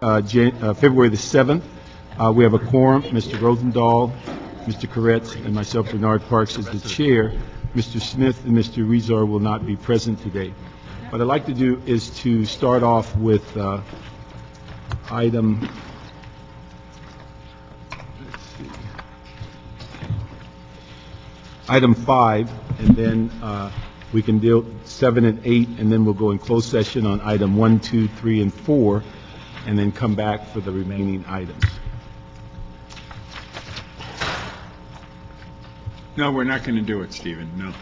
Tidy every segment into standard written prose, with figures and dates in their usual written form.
February the 7th. We have a quorum, Mr. Rosendahl, Mr. Koretz, and myself, Bernard Parks, as the chair. Mr. Smith and Mr. Rezar will not be present today. What I'd like to do is to start off with item, item 5, and then we can deal 7 and 8, and then we'll go in closed session on item 1, 2, 3, and 4, and then come back for the remaining items. No, we're not going to do it, Stephen, no.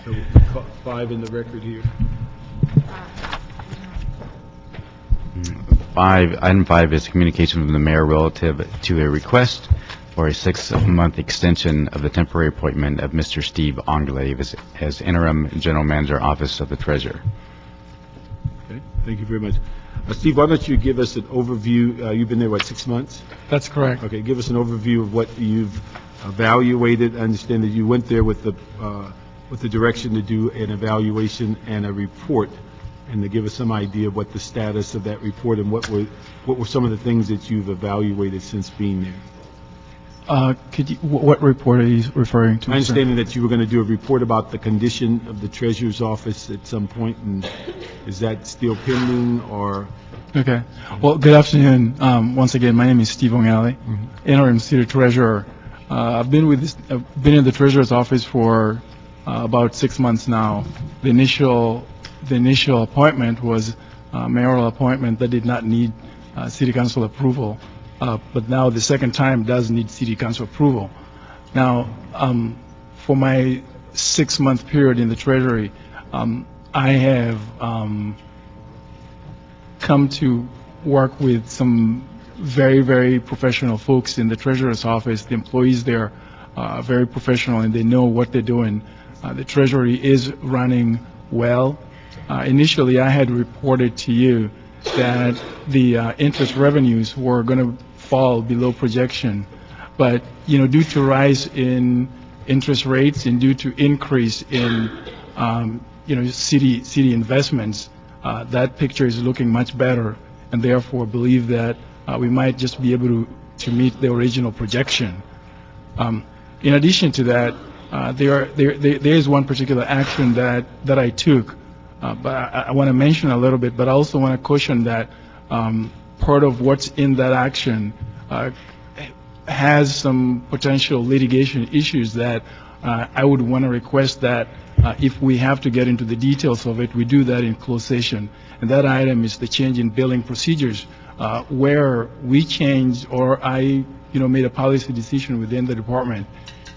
So 5 in the record here. Item 5 is communication from the mayor relative to a request for a 6-month extension of the temporary appointment of Mr. Steve Anglais as interim general manager, office of the treasurer. Okay, thank you very much. Steve, why don't you give us an overview? You've been there, what, 6 months? That's correct. Okay, give us an overview of what you've evaluated. I understand that you went there with the direction to do an evaluation and a report, and to give us some idea of what the status of that report and what were some of the things that you've evaluated since being there. What report are you referring to? I understand that you were going to do a report about the condition of the treasurer's office at some point, and is that still pending, or? Okay. Well, good afternoon. Once again, my name is Steve Anglais, interim city treasurer. I've been in the treasurer's office for about 6 months now. The initial appointment was a mayoral appointment that did not need city council approval. But now the second time does need city council approval. Now, for my 6-month period in the treasury, I have come to work with some very, very professional folks in the treasurer's office. The employees there are very professional and they know what they're doing. The treasury is running well. Initially, I had reported to you that the interest revenues were going to fall below projection, but due to rise in interest rates and due to increase in city investments, that picture is looking much better, and therefore believe that we might just be able to meet the original projection. In addition to that, there is one particular action that I took, but I want to mention a little bit, but I also want to caution that part of what's in that action has some potential litigation issues that I would want to request that if we have to get into the details of it, we do that in closed session. And that item is the change in billing procedures, where we changed, or I made a policy decision within the department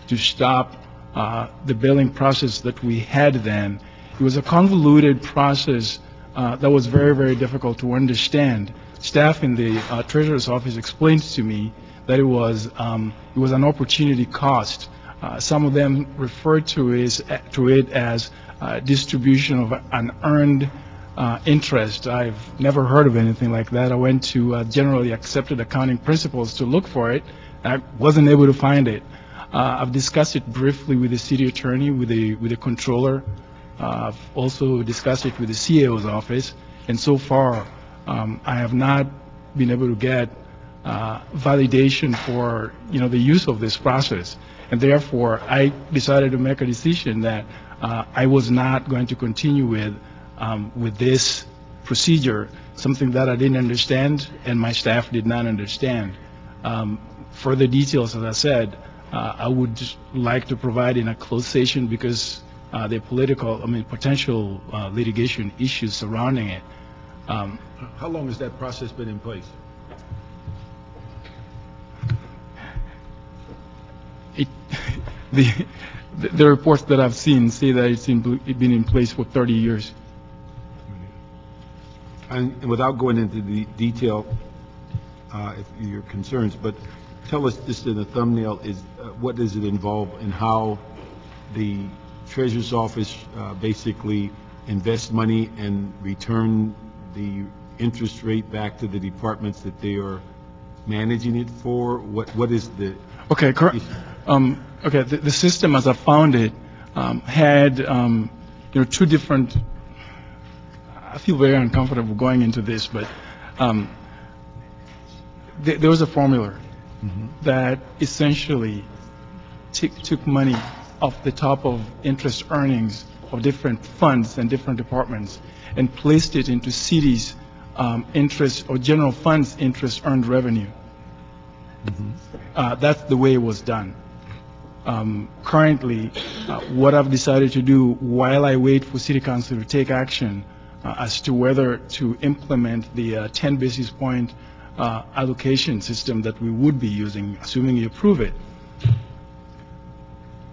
to stop the billing process that we had then. It was a convoluted process that was very, very difficult to understand. Staff in the treasurer's office explained to me that it was an opportunity cost. Some of them referred to it as distribution of an earned interest. I've never heard of anything like that. I went to generally accepted accounting principles to look for it. I wasn't able to find it. I've discussed it briefly with the city attorney, with the controller. I've also discussed it with the CAO's office, and so far I have not been able to get validation for the use of this process, and therefore I decided to make a decision that I was not going to continue with this procedure, something that I didn't understand and my staff did not understand. Further details, as I said, I would just like to provide in a closed session because the potential litigation issues surrounding it. How long has that process been in place? The reports that I've seen say that it's been in place for 30 years. And without going into the detail, if your concerns, but tell us just in a thumbnail, what does it involve and how the Treasurer's Office basically invests money and return the interest rate back to the departments that they are managing it for? What is the... Okay, okay. The system, as I found it, had two different. I feel very uncomfortable going into this, but there was a formula that essentially took money off the top of interest earnings of different funds and different departments and placed it into cities' interest or general funds interest earned revenue. That's the way it was done. Currently, what I've decided to do while I wait for City Council to take action as to whether to implement the 10 basis point allocation system that we would be using, assuming you approve it,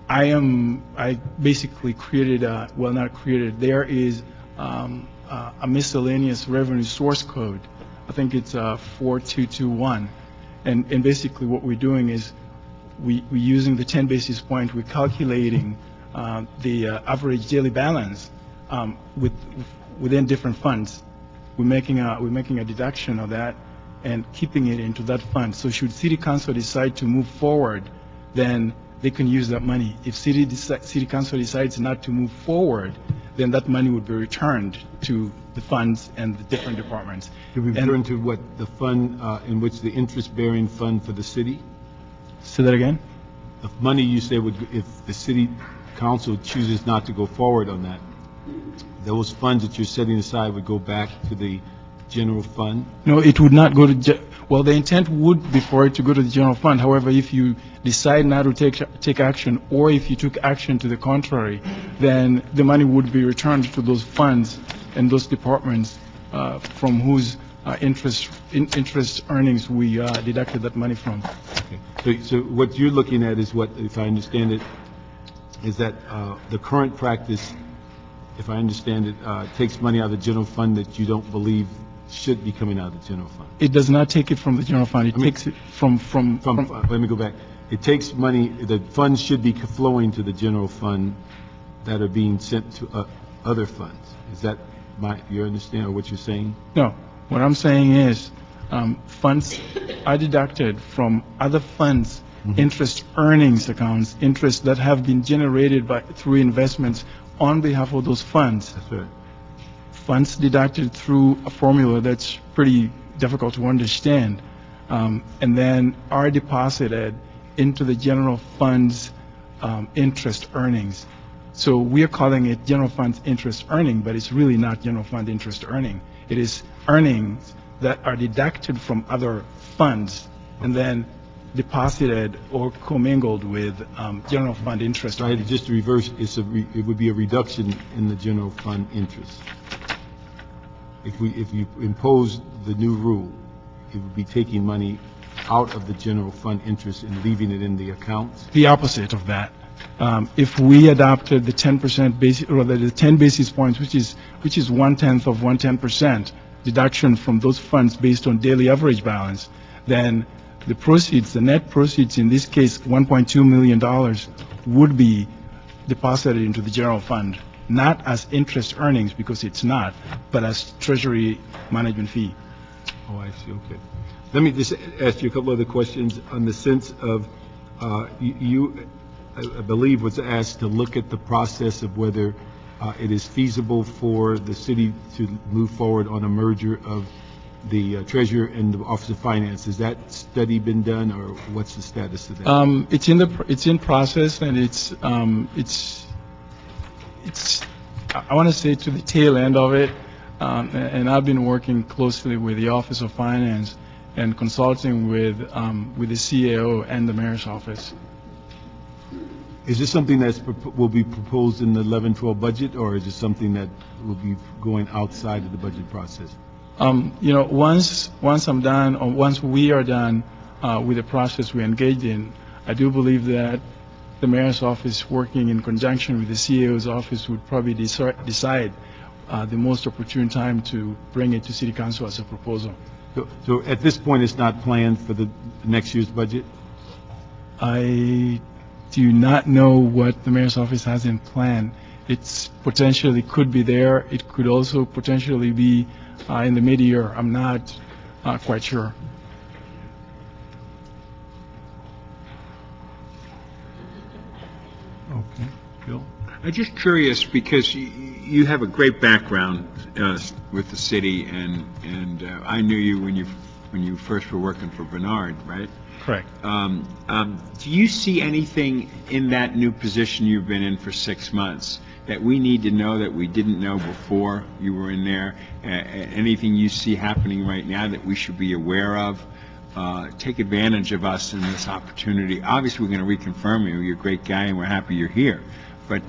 I basically created, well, not created, there is a miscellaneous revenue source code. I think it's 4221. And basically what we're doing is we're using the 10 basis point, we're calculating the average daily balance within different funds. We're making a deduction of that and keeping it into that fund. So should City Council decide to move forward, then they can use that money. If City Council decides not to move forward, then that money would be returned to the funds and the different departments. To return to what, the fund in which the interest-bearing fund for the city? Say that again? The money you say would, if the City Council chooses not to go forward on that, those funds that you're setting aside would go back to the general fund? No, it would not go to, well, the intent would be for it to go to the general fund. However, if you decide not to take action, or if you took action to the contrary, then the money would be returned to those funds and those departments from whose interest earnings we deducted that money from. Okay. So what you're looking at is what, if I understand it, is that the current practice, if I understand it, takes money out of the general fund that you don't believe should be coming out of the general fund. It does not take it from the general fund. It takes it from. Let me go back. It takes money, the funds should be flowing to the general fund that are being sent to other funds. Is that your understanding of what you're saying? No. What I'm saying is funds are deducted from other funds, interest earnings accounts, interest that have been generated through investments on behalf of those funds. That's right. Funds deducted through a formula that's pretty difficult to understand, and then are deposited into the general fund's interest earnings. So we are calling it general fund's interest earning, but it's really not general fund interest earning. It is earnings that are deducted from other funds and then deposited or commingled with general fund interest Right, earnings. just to reverse, it would be a reduction in the general fund interest. If you impose the new rule, it would be taking money out of the general fund interest and leaving it in the accounts? The opposite of that. If we adopted the 10% basis, or the 10 basis points, which is 1/10 of 1/10% deduction from those funds based on daily average balance, then the proceeds, the net proceeds in this case, $1.2 million, would be deposited into the general fund, not as interest earnings, because it's not, but as treasury management fee. Oh, I see, okay. Let me just ask you a couple other questions on the sense of, I believe was asked to look at the process of whether it is feasible for the city to move forward on a merger of the treasurer and the Office of Finance. Has that study been done, or what's the status of that? It's in process, and it's I want to say to the tail end of it, and I've been working closely with the Office of Finance and consulting with the CAO and the mayor's office. Is this something that will be proposed in the 11-12 budget, or is it something that will be going outside of the budget process? Once I'm done, or once we are done with the process we engaged in, I do believe that the mayor's office, working in conjunction with the CAO's office, would probably decide the most opportune time to bring it to City Council as a proposal. So at this point, it's not planned for the next year's budget? I do not know what the mayor's office has in plan. It's potentially could be there. It could also potentially be in the mid-year. I'm not quite sure. Okay. Bill? I'm just curious, because you have a great background with the city, and I knew you when you first were working for Bernard, right? Correct. Do you see anything in that new position you've been in for 6 months that we need to know that we didn't know before you were in there? Anything you see happening right now that we should be aware of? Take advantage of us in this opportunity. Obviously, we're going to reconfirm you. You're a great guy, and we're happy you're here. But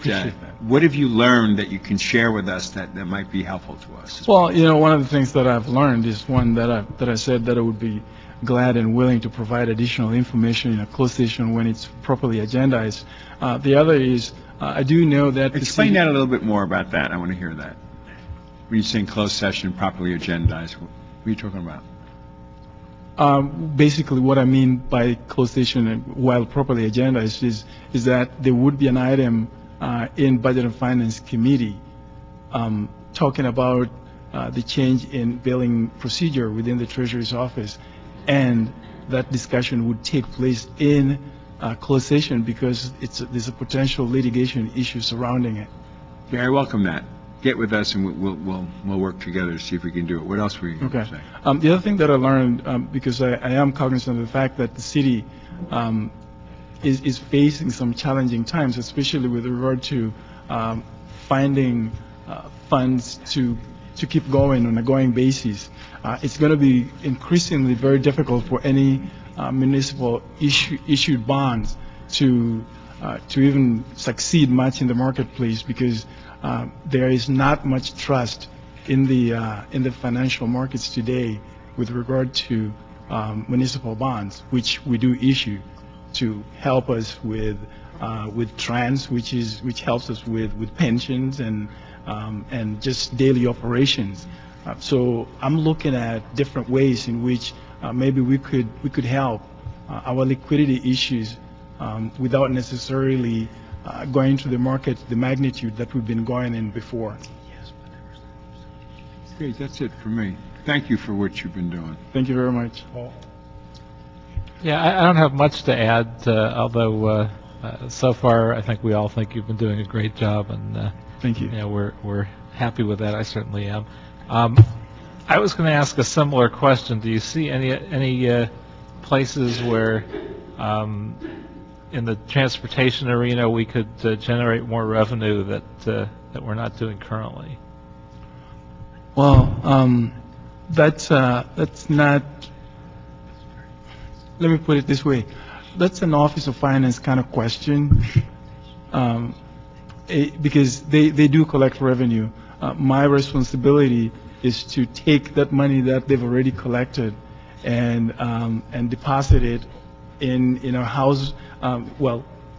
what have you learned that you can share with us that might be helpful to us? Well, you know, one of the things that I've learned is one that I said that I would be glad and willing to provide additional information in a closed session when it's properly agendized. The other is I do know that Explain that a little bit more about that. I want to hear that. When you're saying closed session, properly agendized, what are you talking about? Basically, what I mean by closed session and while properly agendized is that there would be an item in Budget and Finance Committee talking about the change in billing procedure within the Treasurer's office, and that discussion would take place in closed session because there's a potential litigation issue surrounding it. Yeah, I welcome that. Get with us, and we'll work together to see if we can do it. What else were you going to say? The other thing that I learned, because I am cognizant of the fact that the city is facing some challenging times, especially with regard to finding funds to keep going on a going basis. It's going to be increasingly very difficult for any municipal issued bonds to even succeed much in the marketplace, because there is not much trust in the financial markets today with regard to municipal bonds, which we do issue to help us with trans, which helps us with pensions and just daily operations. So I'm looking at different ways in which maybe we could help our liquidity issues without necessarily going to the market the magnitude that we've been going in before. Great, that's it for me. Thank you for what you've been doing. Thank you very much. Yeah, I don't have much to add, although so far I think we all think you've been doing a great job, and thank you. Yeah, we're happy with that. I certainly am. I was going to ask a similar question. Do you see any places where in the transportation arena we could generate more revenue that we're not doing currently? Well, that's not. Let me put it this way. That's an Office of Finance kind of question, because they do collect revenue. My responsibility is to take that money that they've already collected and deposit it in our house,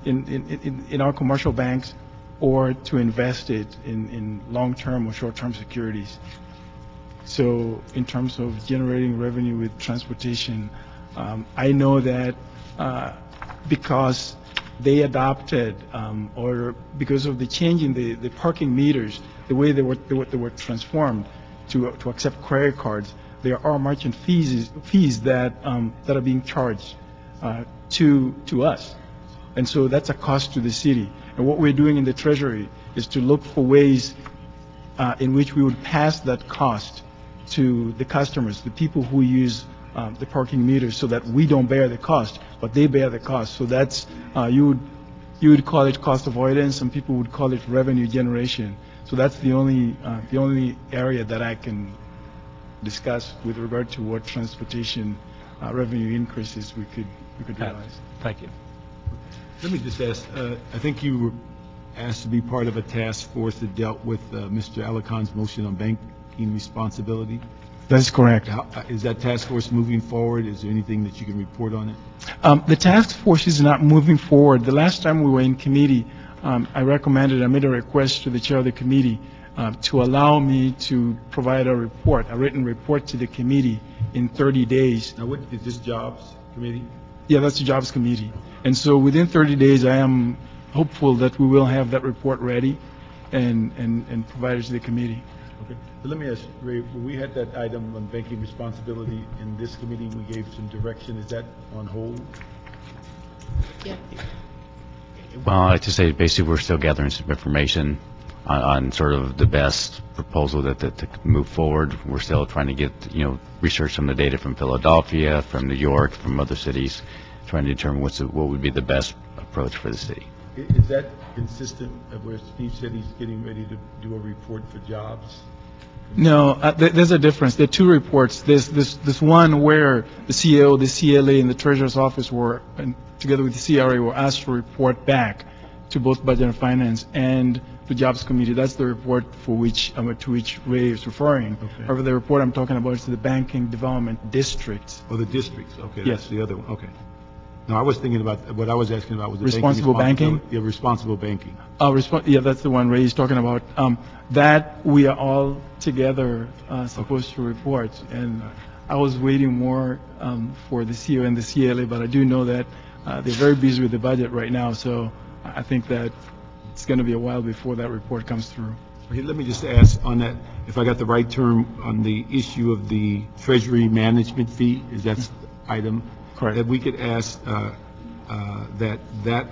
in our commercial banks, or to invest it in long-term or short-term securities. So in terms of generating revenue with transportation, I know that because they adopted, or because of the change in the parking meters, the way they were transformed to accept credit cards, there are merchant fees that are being charged to us, and so that's a cost to the city. And what we're doing in the Treasury is to look for ways in which we would pass that cost to the customers, the people who use the parking meters, so that we don't bear the cost, but they bear the cost. So that's you would call it cost avoidance, and people would call it revenue generation. So that's the only area that I can discuss with regard to what transportation revenue increases we could realize. Thank you. Let me just ask, I think you were asked to be part of a task force that dealt with Mr. Alacon's motion on banking responsibility. That's correct. Is that task force moving forward? Is there anything that you can report on it? The task force is not moving forward. The last time we were in committee, I made a request to the chair of the committee to allow me to provide a written report to the committee in 30 days. Now, what is this Jobs Committee? Yeah, that's the Jobs Committee. And so within 30 days, I am hopeful that we will have that report ready and provide it to the committee. Okay. But let me ask, Ray, when we had that item on banking responsibility in this committee, we gave some direction. Is that on hold? Yeah. Well, I'd like to say, basically, we're still gathering some information on sort of the best proposal to move forward. We're still trying to get, research some of the data from Philadelphia, from New York, from other cities, trying to determine what would be the best approach for the city. Is that consistent of where Steve said he's getting ready to do a report for jobs? No, there's a difference. There are two reports. There's this one where the CEO, the CLA, and the Treasurer's Office were, and together with the CRA, were asked to report back to both Budget and Finance and the Jobs Committee. That's the report for which, to which Ray is referring. Okay. However, the report I'm talking about is to the Banking Development District. Oh, the districts, okay. Yes. That's the other one, okay. No, I was thinking about, what I was asking about was the Responsible banking? Yeah, responsible banking. Yeah, that's the one Ray is talking about. That we are all together supposed to report, and I was waiting more for the CEO and the CLA, but I do know that they're very busy with the budget right now, so I think that it's going to be a while before that report comes through. Okay, let me just ask on that, if I got the right term, on the issue of the Treasury management fee, is that the item? Correct. That we could ask that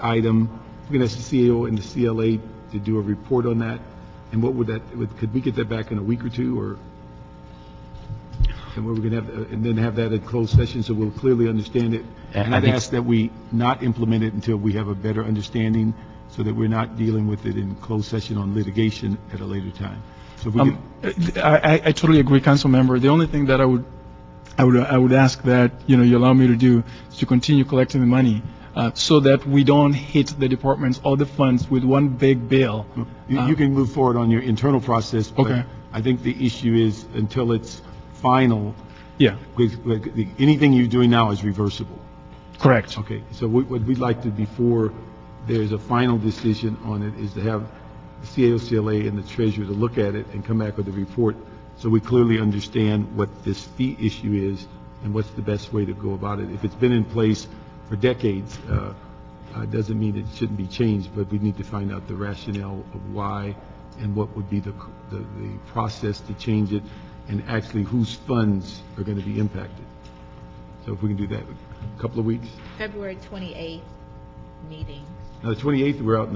item, we can ask the CEO and the CLA to do a report on that, and what would that, could we get that back in a week or two, or? And we're going to have, and then have that in closed session so we'll clearly understand it. And I'd ask that we not implement it until we have a better understanding, so that we're not dealing with it in closed session on litigation at a later time. So if we could, I totally agree, Council Member. The only thing that I would ask that, you allow me to do is to continue collecting the money, so that we don't hit the departments or the funds with one big bill. you can move forward on your internal process, but Okay. I think the issue is until it's final, Yeah, anything you're doing now is reversible. correct. Okay, so what we'd like to, before there's a final decision on it, is to have the CAO, CLA, and the treasurer to look at it and come back with a report, so we clearly understand what this fee issue is and what's the best way to go about it. If it's been in place for decades, doesn't mean it shouldn't be changed, but we need to find out the rationale of why and what would be the process to change it, and actually whose funds are going to be impacted. So if we can do that, a couple of weeks. February 28th meeting. Now, the 28th, we're out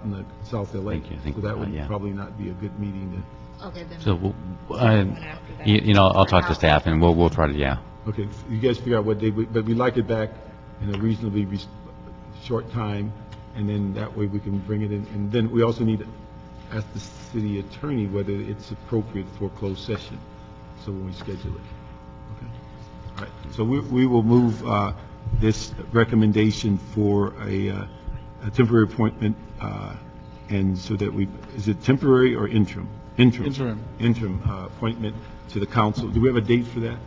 in the South LA. Thank you. I think, So that would yeah. probably not be a good meeting Okay, then. So, one after that. I'll talk to staff, and we'll try to, yeah. okay, you guys figure out what day, but we'd like it back in a reasonably short time, and then that way we can bring it in. And then we also need to ask the city attorney whether it's appropriate for closed session, so when we schedule it. Okay? All right, so we will move this recommendation for a temporary appointment, and so that is it temporary or interim? Interim appointment to the council. Do we have a date for that?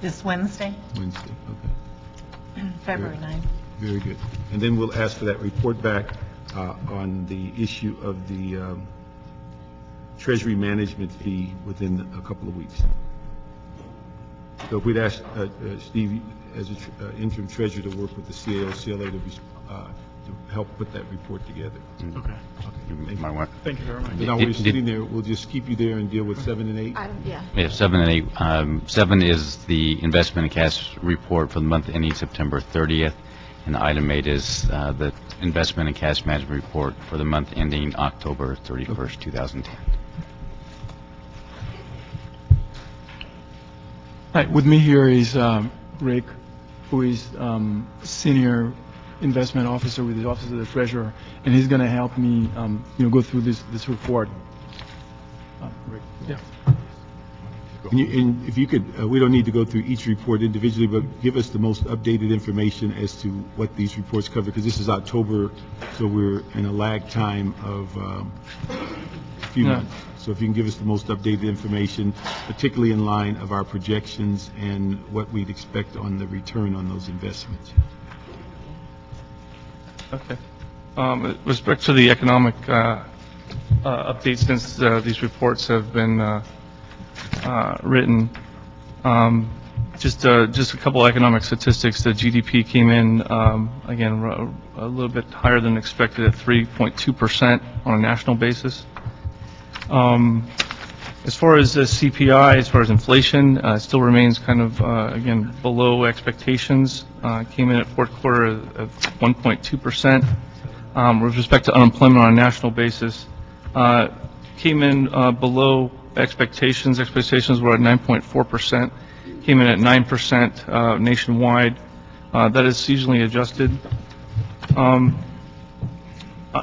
This Wednesday, Wednesday, okay. February 9th. Very good. And then we'll ask for that report back on the issue of the treasury management fee within a couple of weeks. So if we'd ask Steve, as interim treasurer, to work with the CAO, CLA to help put that report together. Okay. Okay. Might want- Thank you very much. Now, we're sitting there, we'll just keep you there and deal with 7 and 8. Yeah. We have 7 and 8. 7 is the investment and cash report for the month ending September 30th, and item 8 is the investment and cash management report for the month ending October 31st, 2010. Hi, with me here is Rick, who is Senior Investment Officer with the Office of the Treasurer, and he's going to help me, go through this report. Rick? Yeah. And if you could, we don't need to go through each report individually, but give us the most updated information as to what these reports cover, because this is October, so we're in a lag time of a few months. So if you can give us the most updated information, particularly in line of our projections and what we'd expect on the return on those investments. Okay. With respect to the economic update, since these reports have been written, just a couple economic statistics. The GDP came in, again, a little bit higher than expected at 3.2% on a national basis. As far as the CPI, as far as inflation, it still remains kind of, again, below expectations. Came in at fourth quarter of 1.2%. with respect to unemployment on a national basis, came in below expectations. Expectations were at 9.4%, came in at 9% nationwide. That is seasonally adjusted.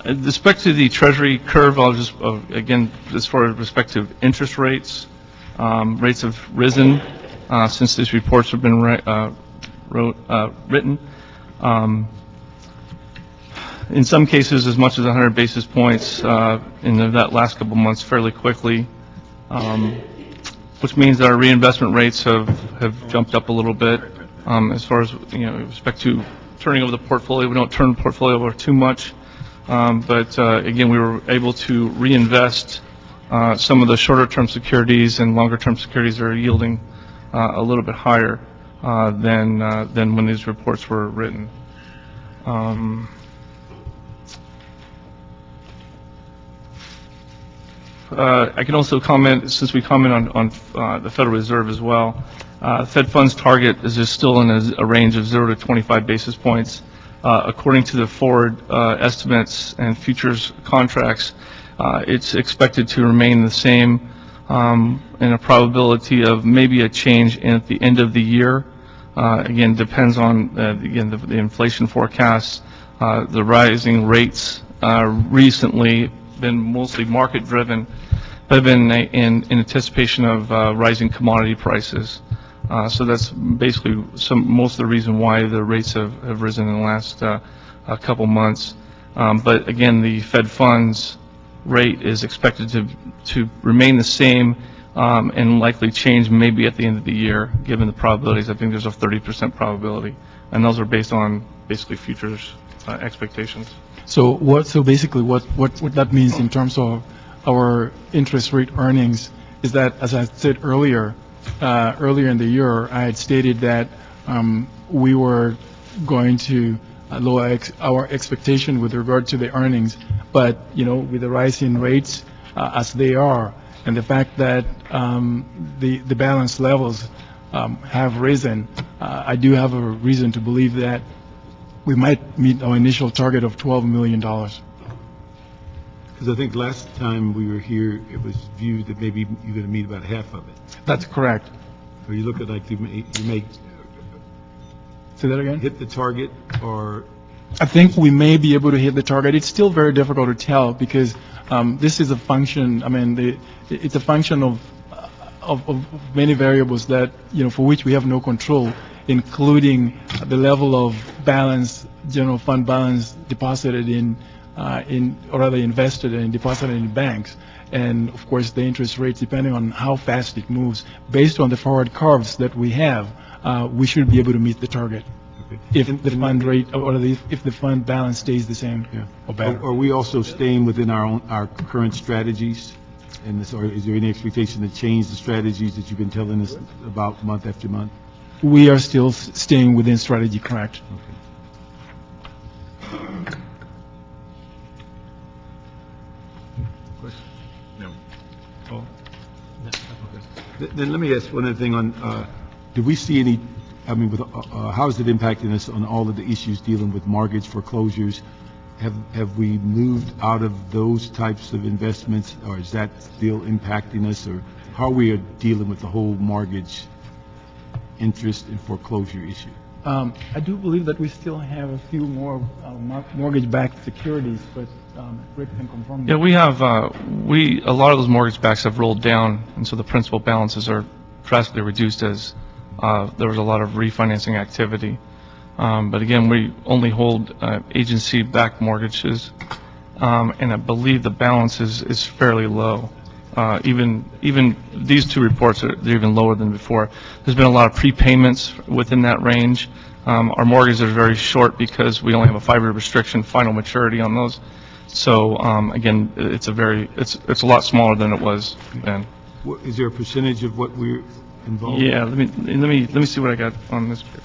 With respect to the Treasury curve, I'll just, again, as far as respect to interest rates, rates have risen since these reports have been written. In some cases, as much as 100 basis points in that last couple months fairly quickly, which means that our reinvestment rates have jumped up a little bit. As far as, with respect to turning over the portfolio, we don't turn the portfolio over too much. But again, we were able to reinvest some of the shorter-term securities, and longer-term securities are yielding a little bit higher than when these reports were written. I can also comment, since we comment on the Federal Reserve as well, Fed funds target is just still in a range of 0 to 25 basis points. According to the forward estimates and futures contracts, it's expected to remain the same, in a probability of maybe a change at the end of the year. Again, depends on, again, the inflation forecasts, the rising rates recently been mostly market-driven, but have been in anticipation of rising commodity prices. So that's basically most of the reason why the rates have risen in the last couple months. But again, the Fed funds rate is expected to remain the same and likely change maybe at the end of the year, given the probabilities. I think there's a 30% probability, and those are based on basically futures expectations. So basically what that means in terms of our interest rate earnings is that, as I said earlier in the year, I had stated that we were going to lower our expectation with regard to the earnings, but with the rise in rates as they are, and the fact that the balance levels have risen, I do have a reason to believe that we might meet our initial target of $12 million. Because I think last time we were here, it was viewed that maybe you're going to meet about half of it. That's correct. Or you look at like you may Say that again? hit the target, or I think we may be able to hit the target. It's still very difficult to tell because this is a function, it's a function of many variables that, for which we have no control, including the level of balance, general fund balance deposited or rather invested and deposited in banks. And of course, the interest rates, depending on how fast it moves, based on the forward curves that we have, we should be able to meet the target. okay. If the fund rate or if the fund balance stays the same or better. Are we also staying within our current strategies? And or is there any expectation to change the strategies that you've been telling us about month after month? We are still staying within strategy, correct? Okay. No. Then let me ask one other thing on, do we see any, with, how is it impacting us on all of the issues dealing with mortgage foreclosures? Have we moved out of those types of investments, or is that still impacting us, or how we are dealing with the whole mortgage interest and foreclosure issue? I do believe that we still have a few more mortgage-backed securities, but Rick can confirm. Yeah, we have, a lot of those mortgage backs have rolled down, and so the principal balances are drastically reduced as there was a lot of refinancing activity. But again, we only hold agency-backed mortgages, and I believe the balance is fairly low. Even these two reports they're even lower than before. There's been a lot of prepayments within that range. Our mortgages are very short because we only have a 5-year restriction final maturity on those. So again, it's a lot smaller than it was then. Is there a percentage of what we're involved in? Yeah, let me see what I got on this paper.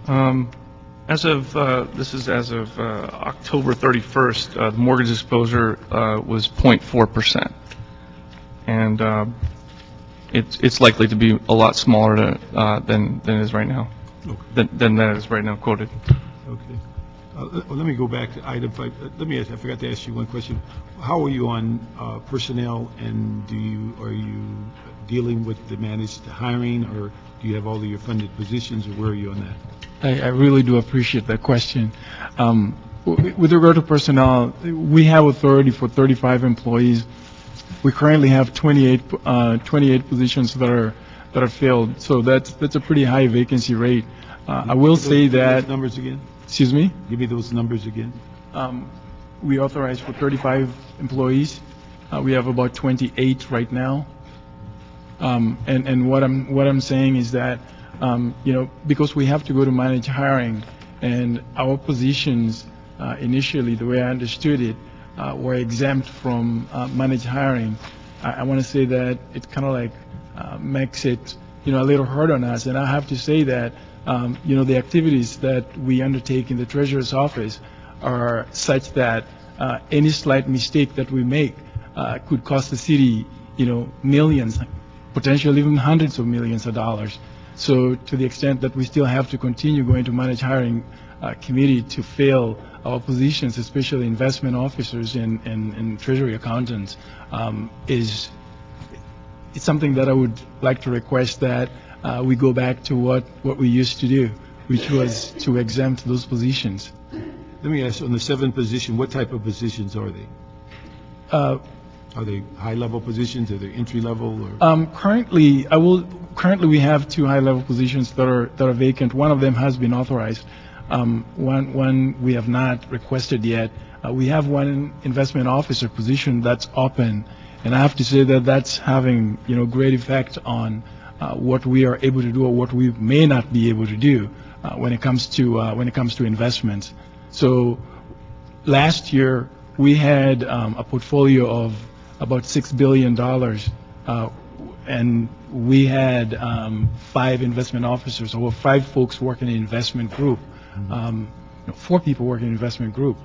As of, this is as of October 31st, the mortgage exposure was 0.4%. And it's likely to be a lot smaller than it is right now, than that is right now quoted. Okay. Let me go back to item 5. Let me ask, I forgot to ask you one question. How are you on personnel, and are you dealing with the managed hiring, or do you have all of your funded positions, or where are you on that? I really do appreciate that question. With regard to personnel, we have authority for 35 employees. We currently have 28 positions that are filled, so that's a pretty high vacancy rate. I will say Give me that. those numbers again? Excuse me? Give me those numbers again. We authorize for 35 employees. We have about 28 right now. And what I'm saying is that, because we have to go to manage hiring, and our positions initially, the way I understood it, were exempt from managed hiring. I want to say that it kind of like makes it, a little hard on us. And I have to say that, the activities that we undertake in the Treasurer's office are such that any slight mistake that we make could cost the city, millions, potentially even hundreds of millions of dollars. So to the extent that we still have to continue going to managed hiring committee to fill our positions, especially investment officers and treasury accountants, it's something that I would like to request that we go back to what we used to do, which was to exempt those positions. Let me ask, on the 7 position, what type of positions are they? Are they high-level positions? Are they entry-level? Or? Currently we have 2 high-level positions that are vacant. One of them has been authorized. One we have not requested yet. We have one investment officer position that's open, and I have to say that that's having great effect on what we are able to do or what we may not be able to do when it comes to investments. So last year we had a portfolio of about $6 billion, and we had 5 investment officers, or 5 folks working in investment group, 4 people working in investment group.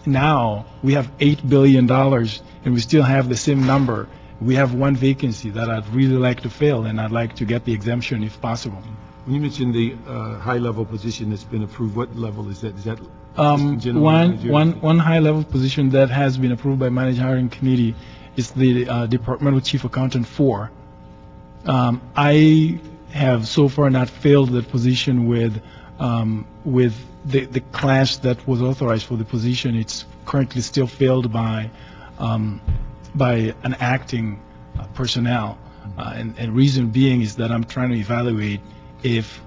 Now we have $8 billion, and we still have the same number. We have 1 vacancy that I'd really like to fill, and I'd like to get the exemption if possible. When you mentioned the high-level position that's been approved, what level is that? Is that assistant general manager? One high-level position that has been approved by Managed Hiring Committee is the Departmental Chief Accountant 4. I have so far not filled that position with the class that was authorized for the position. It's currently still filled by an acting personnel. And reason being is that I'm trying to evaluate if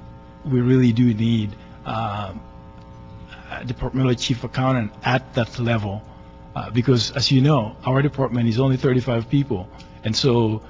we really do need a departmental chief accountant at that level. Because as you know, our department is only 35 people. And so,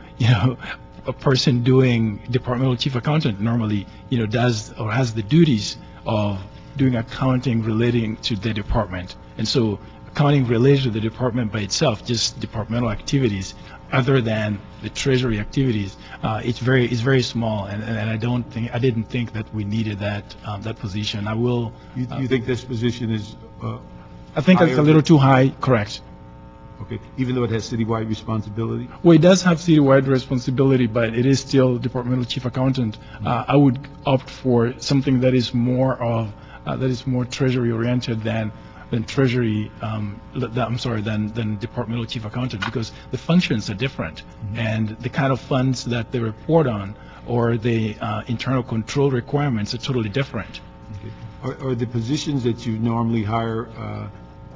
a person doing departmental chief accountant normally, does or has the duties of doing accounting relating to the department. And so accounting related to the department by itself, just departmental activities, other than the treasury activities, it's very small, and I didn't think that we needed that position. I will. You think this position is? I think it's a little too high. Correct. Okay, even though it has citywide responsibility? Well, it does have citywide responsibility, but it is still departmental chief accountant. I would opt for something that is more treasury oriented than treasury. Than departmental chief accountant, because the functions are different, and the kind of funds that they report on or the internal control requirements are totally different. Okay. Are the positions that you normally hire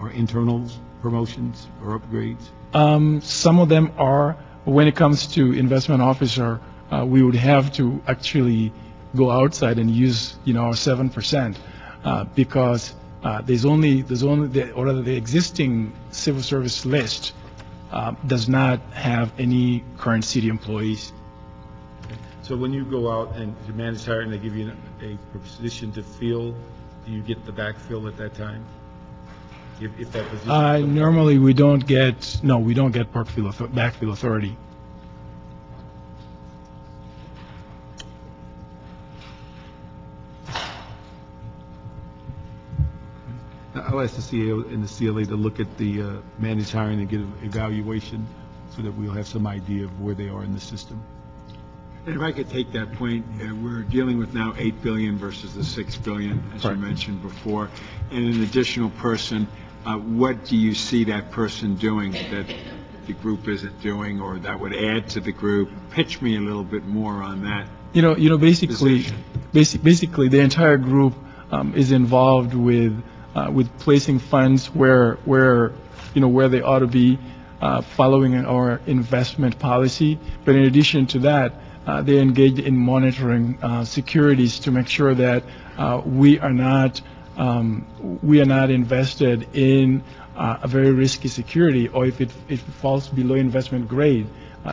are internals? Promotions or upgrades? Some of them are. When it comes to investment officer, we would have to actually go outside and use, our 7%, because the existing civil service list does not have any current city employees. So when you go out and to manage hiring, they give you a position to fill, do you get the backfill at that time? If that position normally we don't get backfill authority. I'll ask the CEO and the CLA to look at the managed hiring and get an evaluation so that we'll have some idea of where they are in the system. And if I could take that point, we're dealing with now 8 billion versus the 6 billion, as you Correct. mentioned before, and an additional person. What do you see that person doing that the group isn't doing, or that would add to the group? Pitch me a little bit more on that. Basically, basically, the entire group is involved with placing funds where they ought to be, following our investment policy. But in addition to that, they engage in monitoring securities to make sure that we are not invested in a very risky security, or if it falls below investment grade,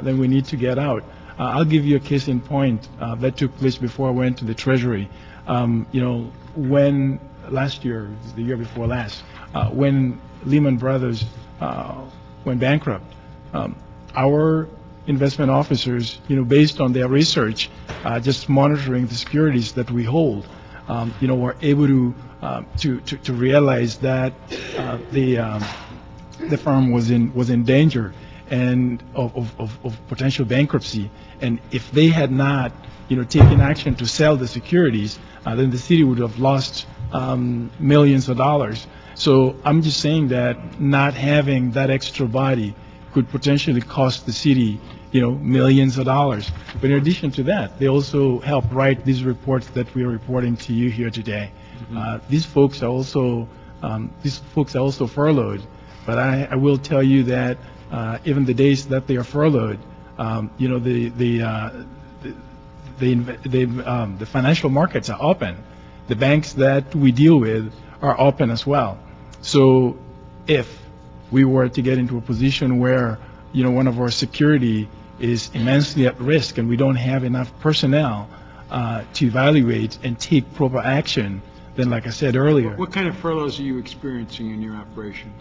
then we need to get out. I'll give you a case in point that took place before I went to the Treasury. When last year, the year before last, when Lehman Brothers went bankrupt, our investment officers, based on their research, just monitoring the securities that we hold, were able to realize that the firm was in danger and of potential bankruptcy. And if they had not, taken action to sell the securities, then the city would have lost millions of dollars. So I'm just saying that not having that extra body could potentially cost the city, millions of dollars. But in addition to that, they also help write these reports that we are reporting to you here today. These folks are also furloughed. But I will tell you that even the days that they are furloughed, the financial markets are open. The banks that we deal with are open as well. So if we were to get into a position where, one of our security is immensely at risk and we don't have enough personnel to evaluate and take proper action, then like I said earlier. What kind of furloughs are you experiencing in your operation?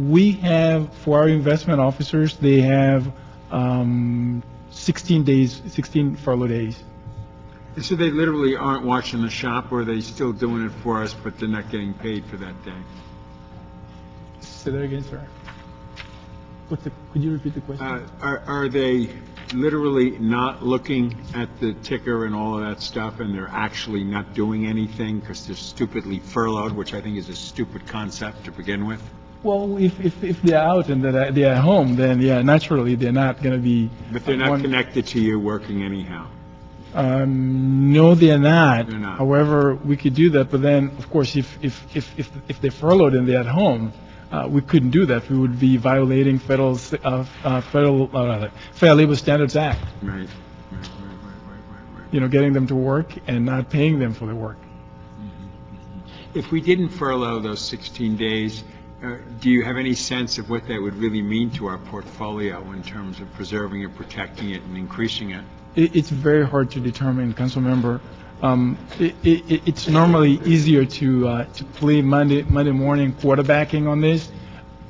We have, for our investment officers, they have 16 furlough days. So they literally aren't watching the shop, or are they still doing it for us, but they're not getting paid for that day? Say that again, sir. Could you repeat the question? Are they literally not looking at the ticker and all of that stuff, and they're actually not doing anything because they're stupidly furloughed, which I think is a stupid concept to begin with? Well, if they're out and they're at home, then yeah, naturally they're not going to be. But they're not connected to you working anyhow? No, they're not. They're not. However, we could do that, but then, of course, if they're furloughed and they're at home, we couldn't do that. We would be violating Fair Labor Standards Act. Right. Getting them to work and not paying them for their work. If we didn't furlough those 16 days, do you have any sense of what that would really mean to our portfolio in terms of preserving it, protecting it, and increasing it? It's very hard to determine, Councilmember. It's normally easier to play Monday morning quarterbacking on this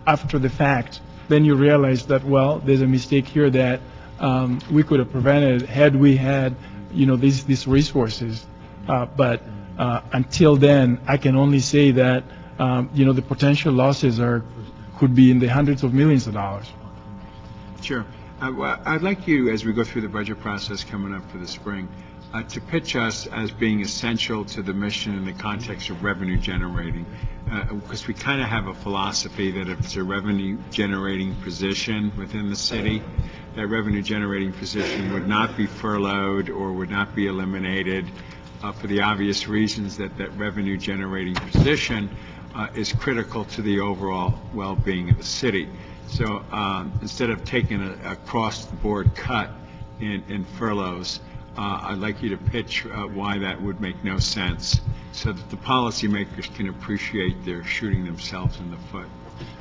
after the fact. Then you realize that, well, there's a mistake here that we could have prevented had we had, these resources. But until then, I can only say that, the potential losses could be in the hundreds of millions of dollars. Sure. I'd like you, as we go through the budget process coming up for the spring, to pitch us as being essential to the mission in the context of revenue generating, because we kind of have a philosophy that if it's a revenue generating position within the city, that revenue generating position would not be furloughed or would not be eliminated for the obvious reasons that revenue generating position is critical to the overall well-being of the city. So instead of taking a across-the-board cut in furloughs, I'd like you to pitch why that would make no sense, so that the policymakers can appreciate they're shooting themselves in the foot,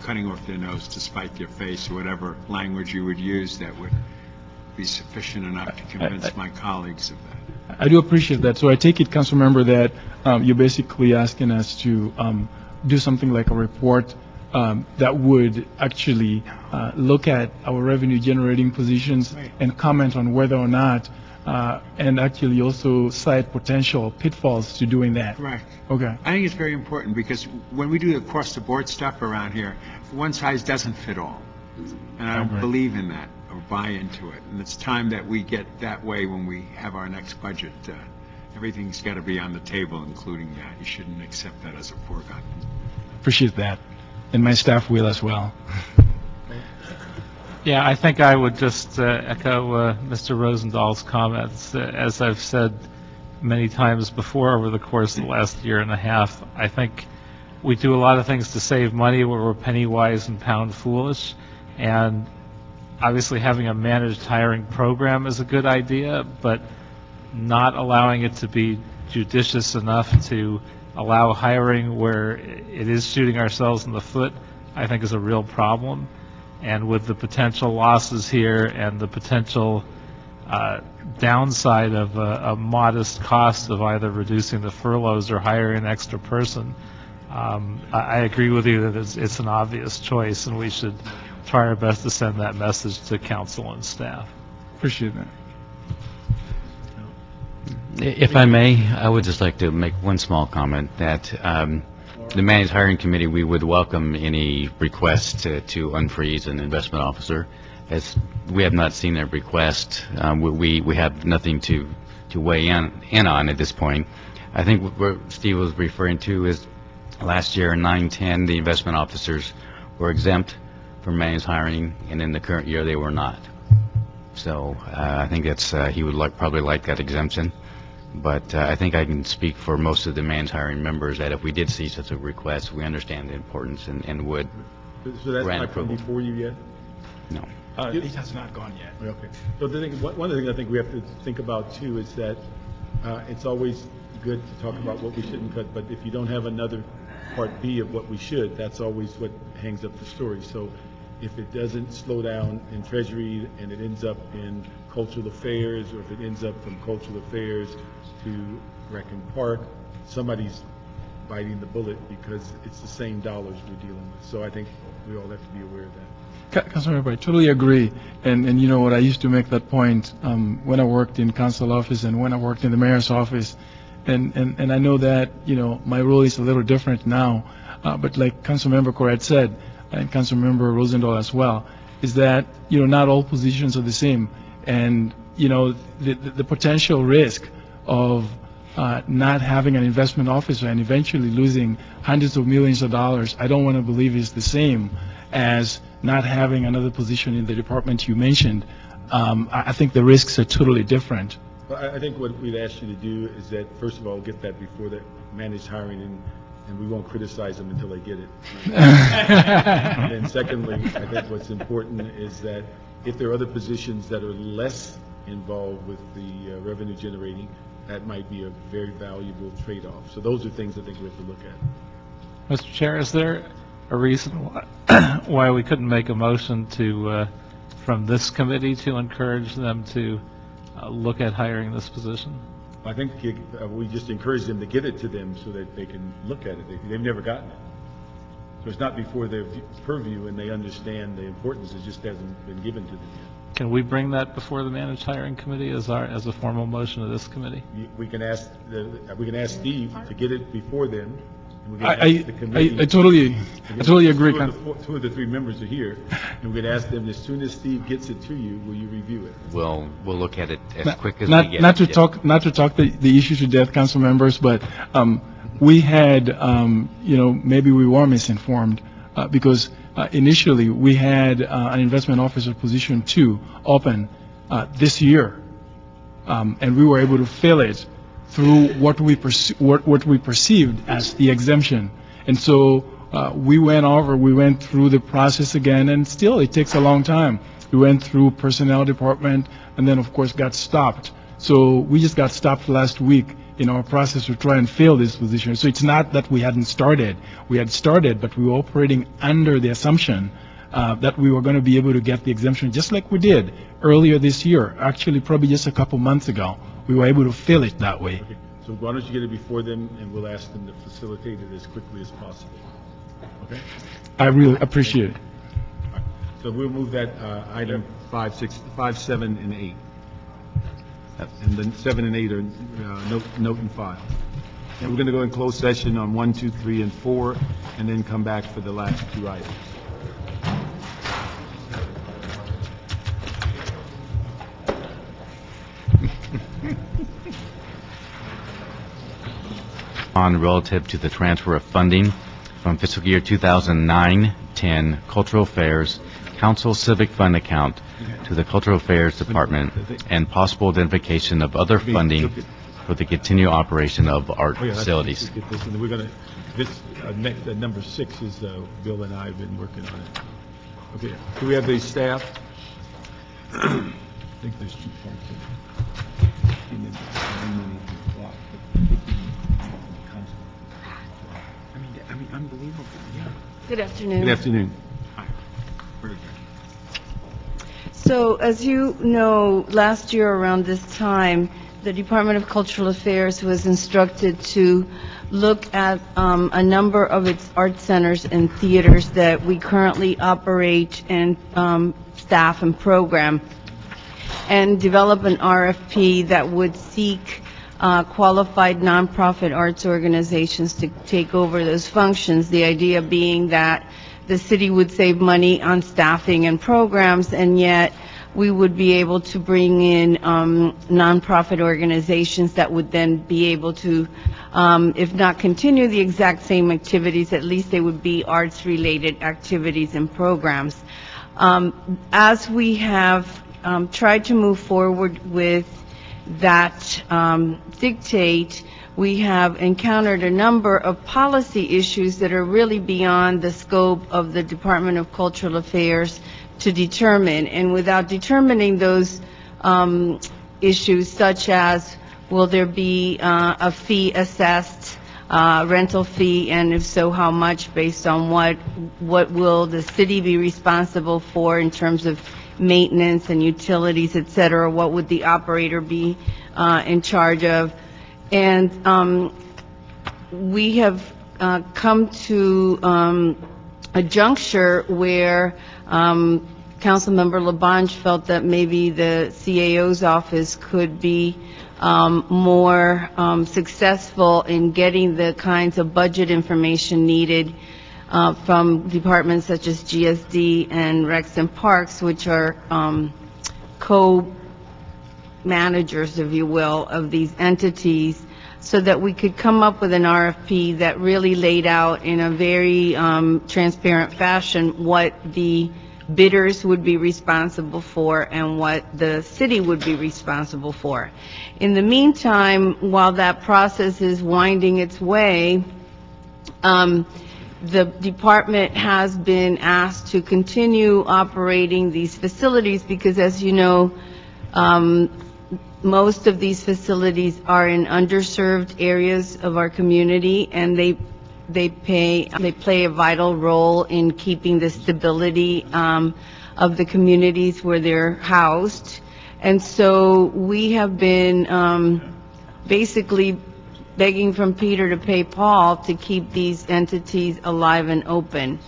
cutting off their nose to spite their face, or whatever language you would use that would be sufficient enough to convince my colleagues of that. I do appreciate that. So I take it, Councilmember, that you're basically asking us to do something like a report that would actually look at our revenue generating positions and comment on whether or not and actually also cite potential pitfalls to doing that. Correct. Okay. I think it's very important because when we do the across-the-board stuff around here, one size doesn't fit all. And I don't agree. believe in that or buy into it. And it's time that we get that way when we have our next budget. Everything's got to be on the table, including that. You shouldn't accept that as a foregone. Appreciate that. And my staff will as well. Yeah, I think I would just echo Mr. Rosenthal's comments. As I've said many times before over the course of the last year and a half, I think we do a lot of things to save money where we're penny wise and pound foolish. And obviously having a managed hiring program is a good idea, but not allowing it to be judicious enough to allow hiring where it is shooting ourselves in the foot, I think is a real problem. And with the potential losses here and the potential downside of a modest cost of either reducing the furloughs or hiring an extra person, I agree with you that it's an obvious choice, and we should try our best to send that message to council and staff. Appreciate that. If I may, I would just like to make one small comment that the Managed Hiring Committee, we would welcome any request to unfreeze an investment officer. As we have not seen a request, we have nothing to weigh in on at this point. I think what Steve was referring to is last year in 9-10, the investment officers were exempt from managed hiring, and in the current year they were not. So I think that's he would probably like that exemption. But I think I can speak for most of the managed hiring members that if we did see such a request, we understand the importance and would So that's grant not come approval. before you yet? No. It has not gone yet. Okay. So the thing, one of the things I think we have to think about too is that it's always good to talk about what we shouldn't cut, but if you don't have another part B of what we should, that's always what hangs up the story. So if it doesn't slow down in Treasury and it ends up in cultural affairs, or if it ends up from cultural affairs to Rec and Park, somebody's biting the bullet because it's the same dollars we're dealing with. So I think we all have to be aware of that. Councilmember, I totally agree. And you know what, I used to make that point when I worked in council office and when I worked in the mayor's office. And I know that, you know, my role is a little different now. But like Councilmember Corrett said, and Councilmember Rosendahl as well, is that, you know, not all positions are the same. And, you know, the potential risk of not having an investment officer and eventually losing hundreds of millions of dollars, I don't want to believe is the same as not having another position in the department you mentioned. I think the risks are totally different. Well, I think what we'd ask you to do is that, first of all, get that before the managed hiring, and we won't criticize them until they get it. And then secondly, I think what's important is that if there are other positions that are less involved with the revenue generating, that might be a very valuable trade-off. So those are things I think we have to look at. Mr. Chair, is there a reason why we couldn't make a motion to, from this committee, to encourage them to look at hiring this position? I think we just encourage them to get it to them so that they can look at it. They've never gotten it. So it's not before their purview and they understand the importance. It just hasn't been given to them yet. Can we bring that before the managed hiring committee as a formal motion of this committee? We can ask Steve to get it before them. And we can ask the committee. I totally agree. Two of the three members are here, and we can ask them, as soon as Steve gets it to you, will you review it? We'll look at it as quick as we get it. Not to talk the issue to death, council members, but we had, you know, maybe we were misinformed because initially we had an investment officer position 2 open this year, and we were able to fill it through what we perceived as the exemption. And so we went through the process again, and still it takes a long time. We went through personnel department and then of course got stopped. So we just got stopped last week in our process to try and fill this position. So it's not that we hadn't started. We had started, but we were operating under the assumption that we were going to be able to get the exemption just like we did earlier this year. Actually, probably just a couple months ago, we were able to fill it that way. Okay. So why don't you get it before them, and we'll ask them to facilitate it as quickly as possible. Okay? I really appreciate it. All right. So we'll move that item 5, 7, and 8. And then 7 and 8 are note and file. And we're going to go in closed session on 1, 2, 3, and 4, and then come back for the last 2 items. On relative to the transfer of funding from fiscal year 2009-10 Cultural Affairs Council Civic Fund account to the Cultural Affairs Department and possible identification of other funding for the continued operation of art Oh, yeah, facilities. let's get this, and we're going to, this, number 6 is, Bill and I have been working on it. Okay, do we have the staff? I think there's 2 parts in it. I mean, unbelievable, yeah. Good afternoon. Good afternoon. So, as you know, last year around this time, the Department of Cultural Affairs was instructed to look at a number of its art centers and theaters that we currently operate and staff and program, and develop an RFP that would seek qualified nonprofit arts organizations to take over those functions. The idea being that the city would save money on staffing and programs, and yet we would be able to bring in nonprofit organizations that would then be able to, if not continue the exact same activities, at least they would be arts-related activities and programs. As we have tried to move forward with that dictate, we have encountered a number of policy issues that are really beyond the scope of the Department of Cultural Affairs to determine. And without determining those issues, such as will there be a fee assessed, rental fee, and if so, how much, based on what will the city be responsible for in terms of maintenance and utilities, et cetera, what would the operator be in charge of. And we have come to a juncture where Councilmember Labange felt that maybe the CAO's office could be more successful in getting the kinds of budget information needed from departments such as GSD and Recs and Parks, which are co-managers, if you will, of these entities, so that we could come up with an RFP that really laid out in a very transparent fashion what the bidders would be responsible for and what the city would be responsible for. In the meantime, while that process is winding its way, the department has been asked to continue operating these facilities because, as you know, most of these facilities are in underserved areas of our community, and they play a vital role in keeping the stability of the communities where they're housed. And so we have been basically begging from Peter to pay Paul to keep these entities alive and open.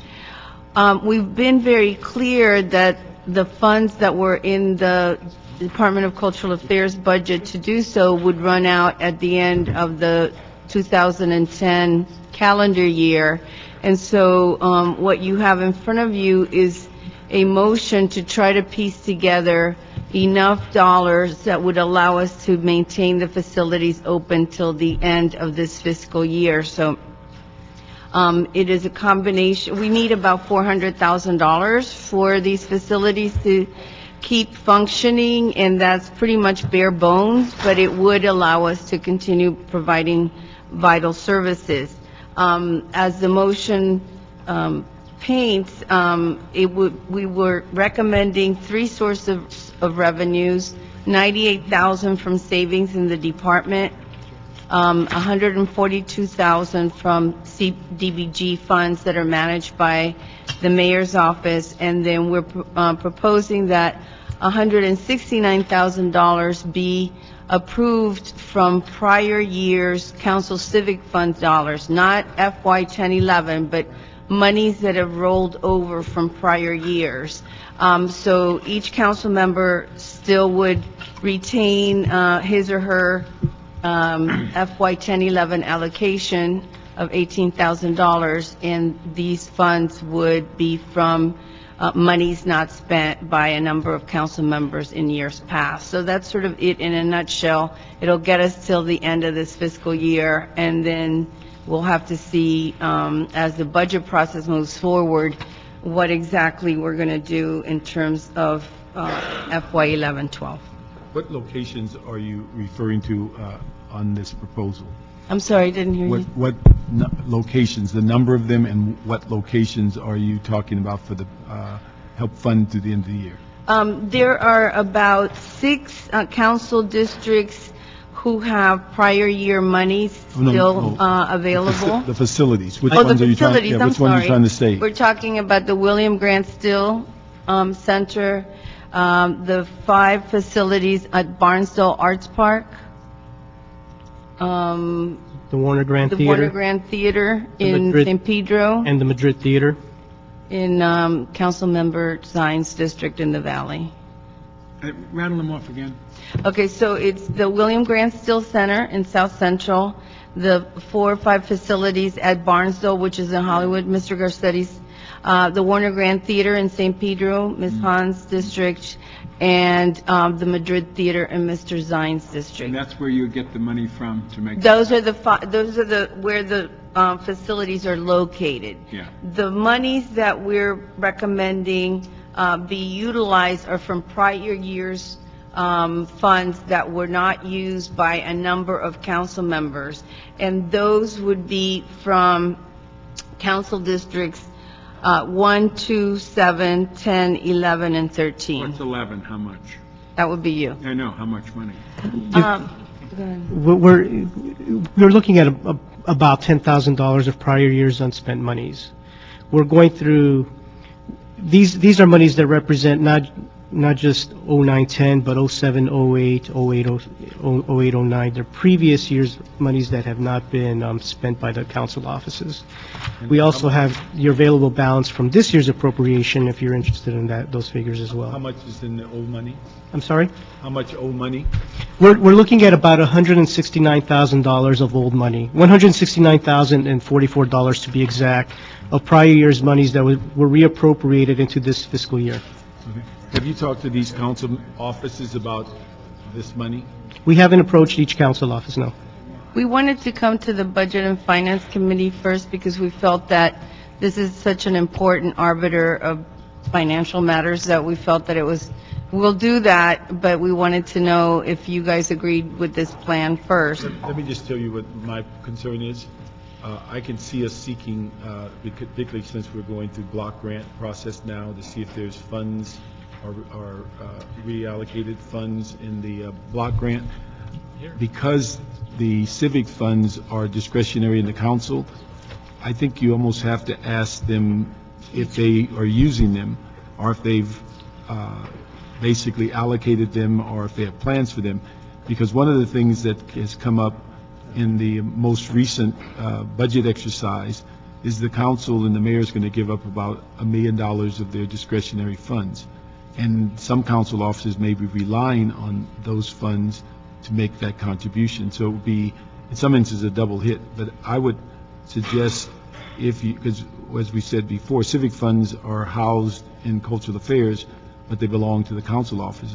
We've been very clear that the funds that were in the Department of Cultural Affairs budget to do so would run out at the end of the 2010 calendar year. And so what you have in front of you is a motion to try to piece together enough dollars that would allow us to maintain the facilities open till the end of this fiscal year. So it is a combination. We need about $400,000 for these facilities to keep functioning, and that's pretty much bare bones, but it would allow us to continue providing vital services. As the motion paints, we were recommending 3 sources of revenues: $98,000 from savings in the department, $142,000 from CDBG funds that are managed by the mayor's office, and then we're proposing that $169,000 be approved from prior year's council civic fund dollars, not FY 10-11, but monies that have rolled over from prior years. So each council member still would retain his or her FY 10-11 allocation of $18,000, and these funds would be from monies not spent by a number of council members in years past. So that's sort of it in a nutshell. It'll get us till the end of this fiscal year, and then we'll have to see, as the budget process moves forward, what exactly we're going to do in terms of FY 11-12. What locations are you referring to on this proposal? I'm sorry, I didn't hear you. What locations, the number of them, and what locations are you talking about for the help fund through the end of the year? There are about 6 council districts who have prior year monies still available. The facilities. Which Oh, the ones are you trying? facilities, Yeah, I'm which ones are you trying to sorry. say? We're talking about the William Grant Still Center, the 5 facilities at Barnesdale Arts Park, The Warner Grand the Warner Theater Grand Theater The in Madrid- San Pedro, and the Madrid Theater. in Councilmember Zines District in the Valley. Rattle them off again. Okay, so it's the William Grant Still Center in South Central, the 4 or 5 facilities at Barnesdale, which is in Hollywood, Mr. Garcetti's, the Warner Grand Theater in San Pedro, Ms. Han's district, and the Madrid Theater in Mr. Zines And district. that's where you get the money from to make... Those are where the facilities are located. Yeah. The monies that we're recommending be utilized are from prior years' funds that were not used by a number of council members. And those would be from council districts 1, 2, 7, 10, 11, and 13. What's 11, how much? That would be you. I know, how much money? Go ahead. We're looking at about $10,000 of prior years unspent monies. We're going through, these are monies that represent not just 09-10, but 07-08, 08-09. They're previous years' monies that have not been spent by the council offices. We also have your available balance from this year's appropriation, if you're interested in those figures as How well. much is in the old money? I'm sorry? How much old money? We're looking at about $169,000 of old money, $169,044 to be exact, of prior year's monies that were reappropriated into this fiscal year. Okay. Have you talked to these council offices about this money? We haven't approached each council office, no. We wanted to come to the Budget and Finance Committee first because we felt that this is such an important arbiter of financial matters that we felt that we'll do that, but we wanted to know if you guys agreed with this plan first. Let me just tell you what my concern is. I can see us seeking, particularly since we're going through block grant process now, to see if there's funds or reallocated funds in the block grant. Because the civic funds are discretionary in the council, I think you almost have to ask them if they are using them, or if they've basically allocated them, or if they have plans for them. Because one of the things that has come up in the most recent budget exercise is the council and the mayor is going to give up about $1 million of their discretionary funds. And some council offices may be relying on those funds to make that contribution. So it would be, in some instances, a double hit. But I would suggest, if you, because as we said before, civic funds are housed in cultural affairs, but they belong to the council office.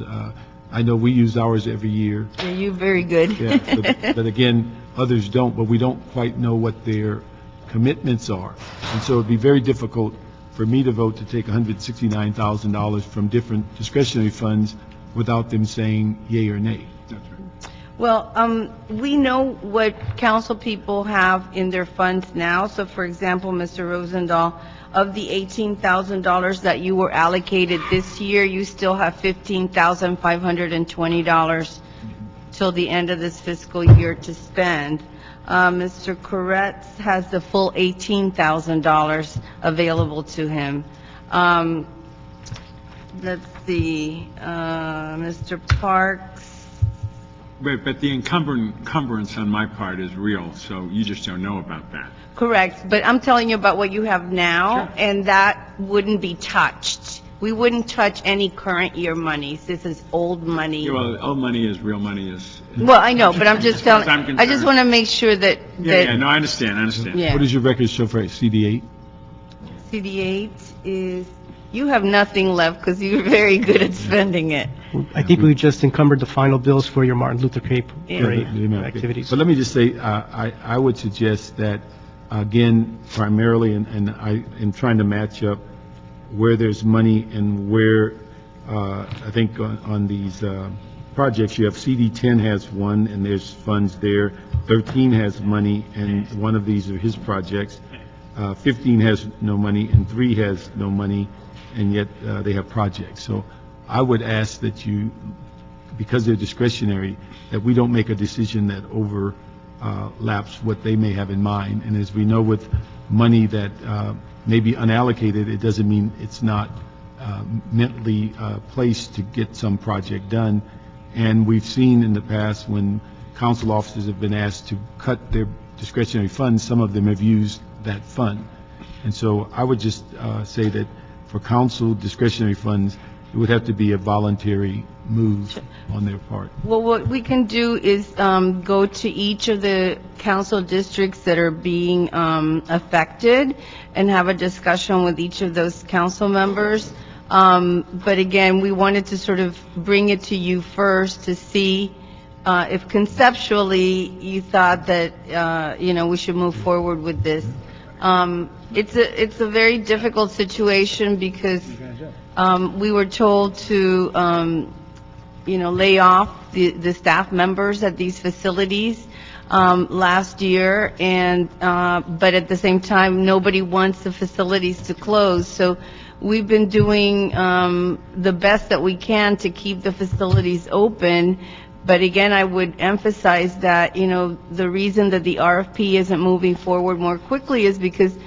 I know we use ours every year. Yeah, you're very good. Yeah, but again, others don't, but we don't quite know what their commitments are. And so it'd be very difficult for me to vote to take $169,000 from different discretionary funds without them saying yay or nay. That's right. Well, we know what council people have in their funds now. So, for example, Mr. Rosendahl, of the $18,000 that you were allocated this year, you still have $15,520 till the end of this fiscal year to spend. Mr. Koretz has the full $18,000 available to him. Let's see, Mr. Parks, But the encumbrance on my part is real, so you just don't know about that. Correct, but I'm telling you about what you have now, and that wouldn't be touched. We wouldn't touch any current year monies. This is old money. Yeah, well, old money is, real money is. Well, I know, but I'm just telling, I'm I just concerned. want to make sure that, Yeah, no, I understand. Yeah. What does your record show for CD8? CD8 is, you have nothing left because you're very good at spending it. I think we just encumbered the final bills for your Martin Luther King Yeah. Parade Okay. activities. But let me just say, I would suggest that, again, primarily, and I am trying to match up where there's money and where, I think on these projects, you have CD10 has one, and there's funds there. 13 has money, and one of these are his projects. 15 has no money, and 3 has no money, and yet they have projects. So I would ask that you, because they're discretionary, that we don't make a decision that overlaps what they may have in mind. And as we know, with money that may be unallocated, it doesn't mean it's not mentally placed to get some project done. And we've seen in the past when council officers have been asked to cut their discretionary funds, some of them have used that fund. And so I would just say that for council discretionary funds, it would have to be a voluntary move on their part. Well, what we can do is go to each of the council districts that are being affected and have a discussion with each of those council members. But again, we wanted to sort of bring it to you first to see if conceptually you thought that, we should move forward with this. It's a very difficult situation because we were told to, lay off the staff members at these facilities last year, and but at the same time, nobody wants the facilities to close. So we've been doing the best that we can to keep the facilities open. But again, I would emphasize that, the reason that the RFP isn't moving forward more quickly is because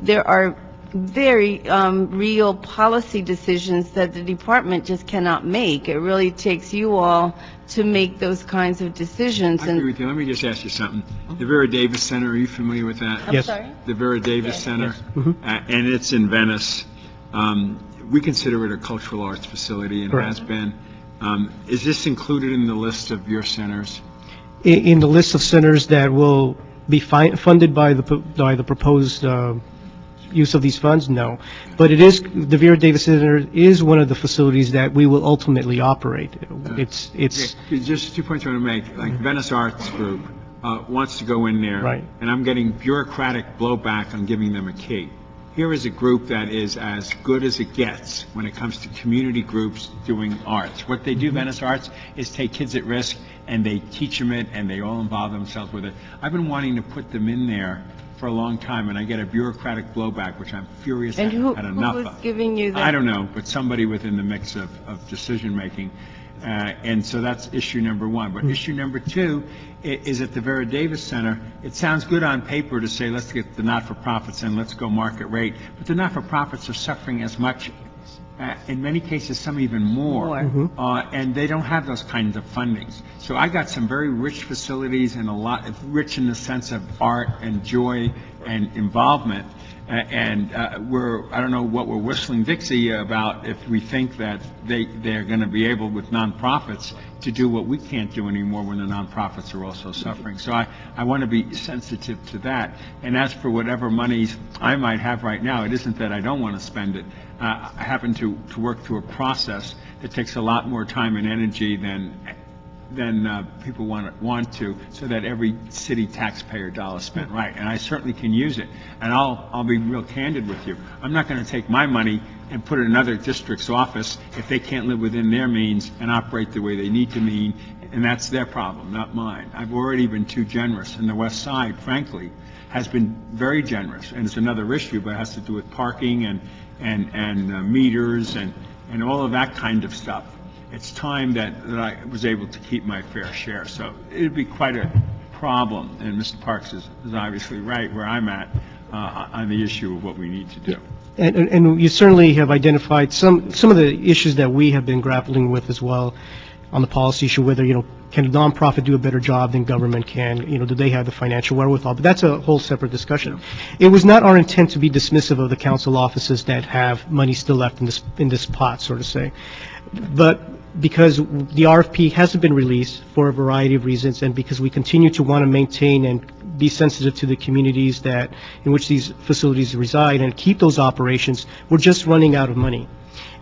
there are very real policy decisions that the department just cannot make. It really takes you all to make those kinds of decisions. I agree with you. Let me just ask you something. The Vera Davis Center, are you familiar with that? Yes. I'm sorry? The Vera Davis Center, Mhm. and it's in Venice. We consider it a cultural arts facility and Correct. has been. Is this included in the list of your centers? In the list of centers that will be funded by the proposed use of these funds, no. But it is, the Vera Davis Center is one of the facilities that we will ultimately operate. It's Okay, just 2 points I want to make. Like Venice Arts Group wants to go in there. Right. And I'm getting bureaucratic blowback on giving them a key. Here is a group that is as good as it gets when it comes to community groups doing arts. What they do, Venice Arts, is take kids at risk and they teach them it and they all involve themselves with it. I've been wanting to put them in there for a long time, and I get a bureaucratic blowback, which I'm furious And who at enough was of. giving you that? I don't know, but somebody within the mix of decision-making. And so that's issue number one. But issue number two is at the Vera Davis Center. It sounds good on paper to say, let's get the not-for-profits in, let's go market rate. But the not-for-profits are suffering as much, in many cases, some even more. And they don't have those kinds of fundings. So I got some very rich facilities and a lot, rich in the sense of art and joy and involvement. And I don't know what we're whistling Dixie about if we think that they're going to be able with nonprofits to do what we can't do anymore when the nonprofits are also suffering. So I want to be sensitive to that. And as for whatever monies I might have right now, it isn't that I don't want to spend it. I happen to work through a process that takes a lot more time and energy than people want to, so that every city taxpayer dollar is spent right. And I certainly can use it. And I'll be real candid with you. I'm not going to take my money and put it in another district's office if they can't live within their means and operate the way they need to mean, and that's their problem, not mine. I've already been too generous, and the West Side, frankly, has been very generous. And it's another issue, but it has to do with parking and meters and all of that kind of stuff. It's time that I was able to keep my fair share. So it'd be quite a problem, and Mr. Parks is obviously right where I'm at on the issue of what we need to do. And you certainly have identified some of the issues that we have been grappling with as well. on the policy issue, whether, can a nonprofit do a better job than government can? Do they have the financial wherewithal? But that's a whole separate discussion. It was not our intent to be dismissive of the council offices that have money still left in this pot, so to say. But because the RFP hasn't been released for a variety of reasons, and because we continue to want to maintain and be sensitive to the communities in which these facilities reside and keep those operations, we're just running out of money.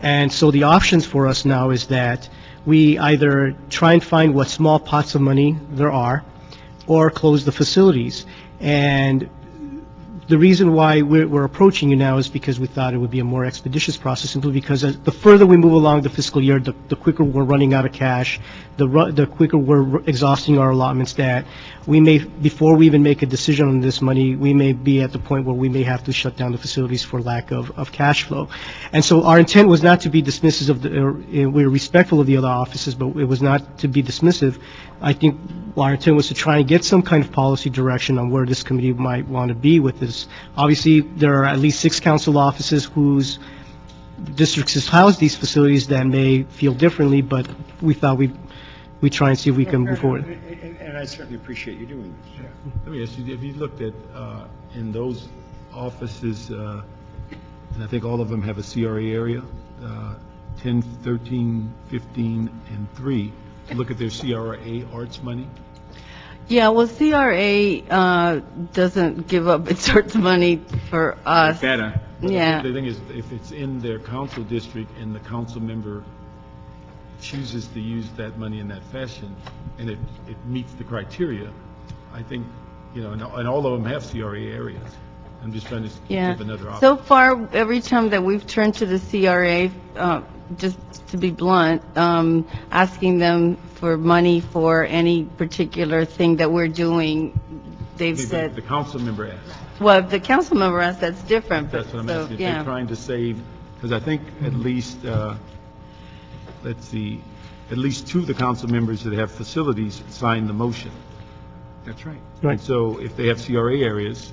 And so the options for us now is that we either try and find what small pots of money there are, or close the facilities. And the reason why we're approaching you now is because we thought it would be a more expeditious process, simply because the further we move along the fiscal year, the quicker we're running out of cash, the quicker we're exhausting our allotments, that we may, before we even make a decision on this money, we may be at the point where we may have to shut down the facilities for lack of cash flow. And so our intent was not to be dismissive we're respectful of the other offices, but it was not to be dismissive. I think our intent was to try and get some kind of policy direction on where this committee might want to be with this. Obviously, there are at least 6 council offices whose districts house these facilities that may feel differently, but we thought we try and see if we can move forward. And I certainly appreciate you doing this. Let me ask you, have you looked at, in those offices, and I think all of them have a CRA area, 10, 13, 15, and 3, to look at their CRA arts money? Yeah, well, CRA doesn't give up its arts money for us. Better. Yeah. The thing is, if it's in their council district and the council member chooses to use that money in that fashion, and it meets the criteria, I think, and all of them have CRA areas. I'm just trying to give another option. So far, every time that we've turned to the CRA, just to be blunt, asking them for money for any particular thing that we're doing, they've said... The council member asked. Well, if the council member asks, that's different. That's what I'm so, asking. If yeah. they're trying to save, because I think at least, let's see, at least 2 of the council members that have facilities signed the motion. That's right. And so if they have CRA areas,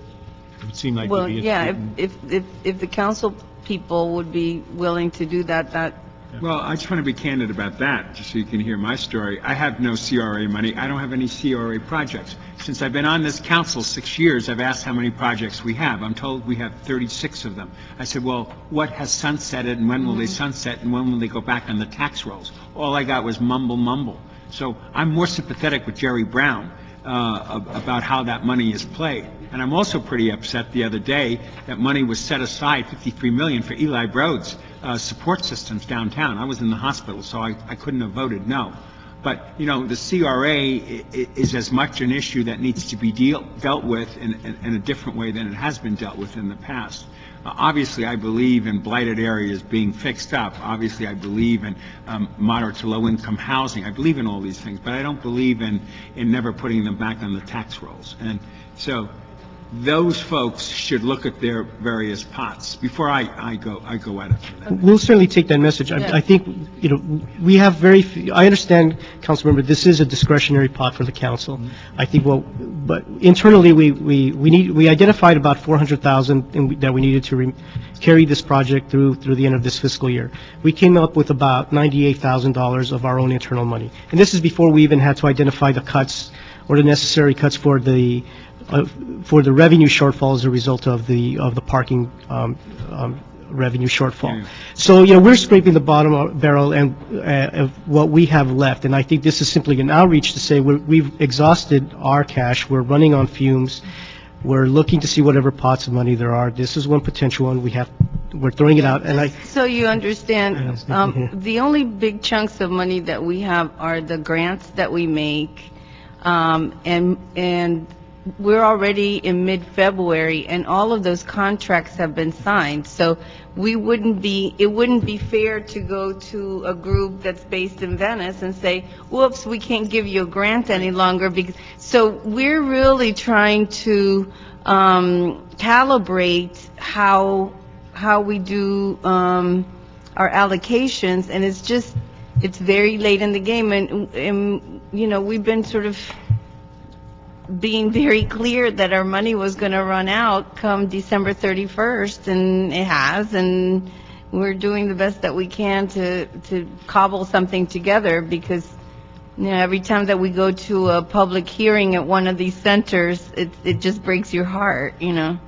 it would seem like Well, they'd be yeah, interested if the council people would be willing to do that. Well, I just want to be candid about that, just so you can hear my story. I have no CRA money. I don't have any CRA projects. Since I've been on this council 6 years, I've asked how many projects we have. I'm told we have 36 of them. I said, well, what has sunsetted, and when will they sunset, and when will they go back on the tax rolls? All I got was mumble. So I'm more sympathetic with Jerry Brown about how that money is played. And I'm also pretty upset the other day that money was set aside, $53 million, for Eli Broad's support systems downtown. I was in the hospital, so I couldn't have voted no. But, the CRA is as much an issue that needs to be dealt with in a different way than it has been dealt with in the past. Obviously, I believe in blighted areas being fixed up. Obviously, I believe in moderate to low-income housing. I believe in all these things, but I don't believe in never putting them back on the tax rolls. And so those folks should look at their various pots before I go at it. We'll certainly take that message. I think, we have very few, I understand, Councilmember, this is a discretionary pot for the council. I think, but internally, we identified about $400,000 that we needed to carry this project through the end of this fiscal year. We came up with about $98,000 of our own internal money. And this is before we even had to identify the cuts or the necessary cuts for the revenue shortfall as a result of the parking revenue shortfall. So, we're scraping the bottom barrel and of what we have left, and I think this is simply an outreach to say we've exhausted our cash, we're running on fumes, we're looking to see whatever pots of money there are. This is one potential one we're throwing it out, and So you understand, the only big chunks of money that we have are the grants that we make, and we're already in mid-February, and all of those contracts have been signed. So it wouldn't be fair to go to a group that's based in Venice and say, whoops, we can't give you a grant any longer. So we're really trying to calibrate how we do our allocations, and it's very late in the game, and we've been sort of being very clear that our money was going to run out come December 31st, and it has, and we're doing the best that we can to cobble something together, because Yeah, every time that we go to a public hearing at one of these centers, it just breaks your heart, you know?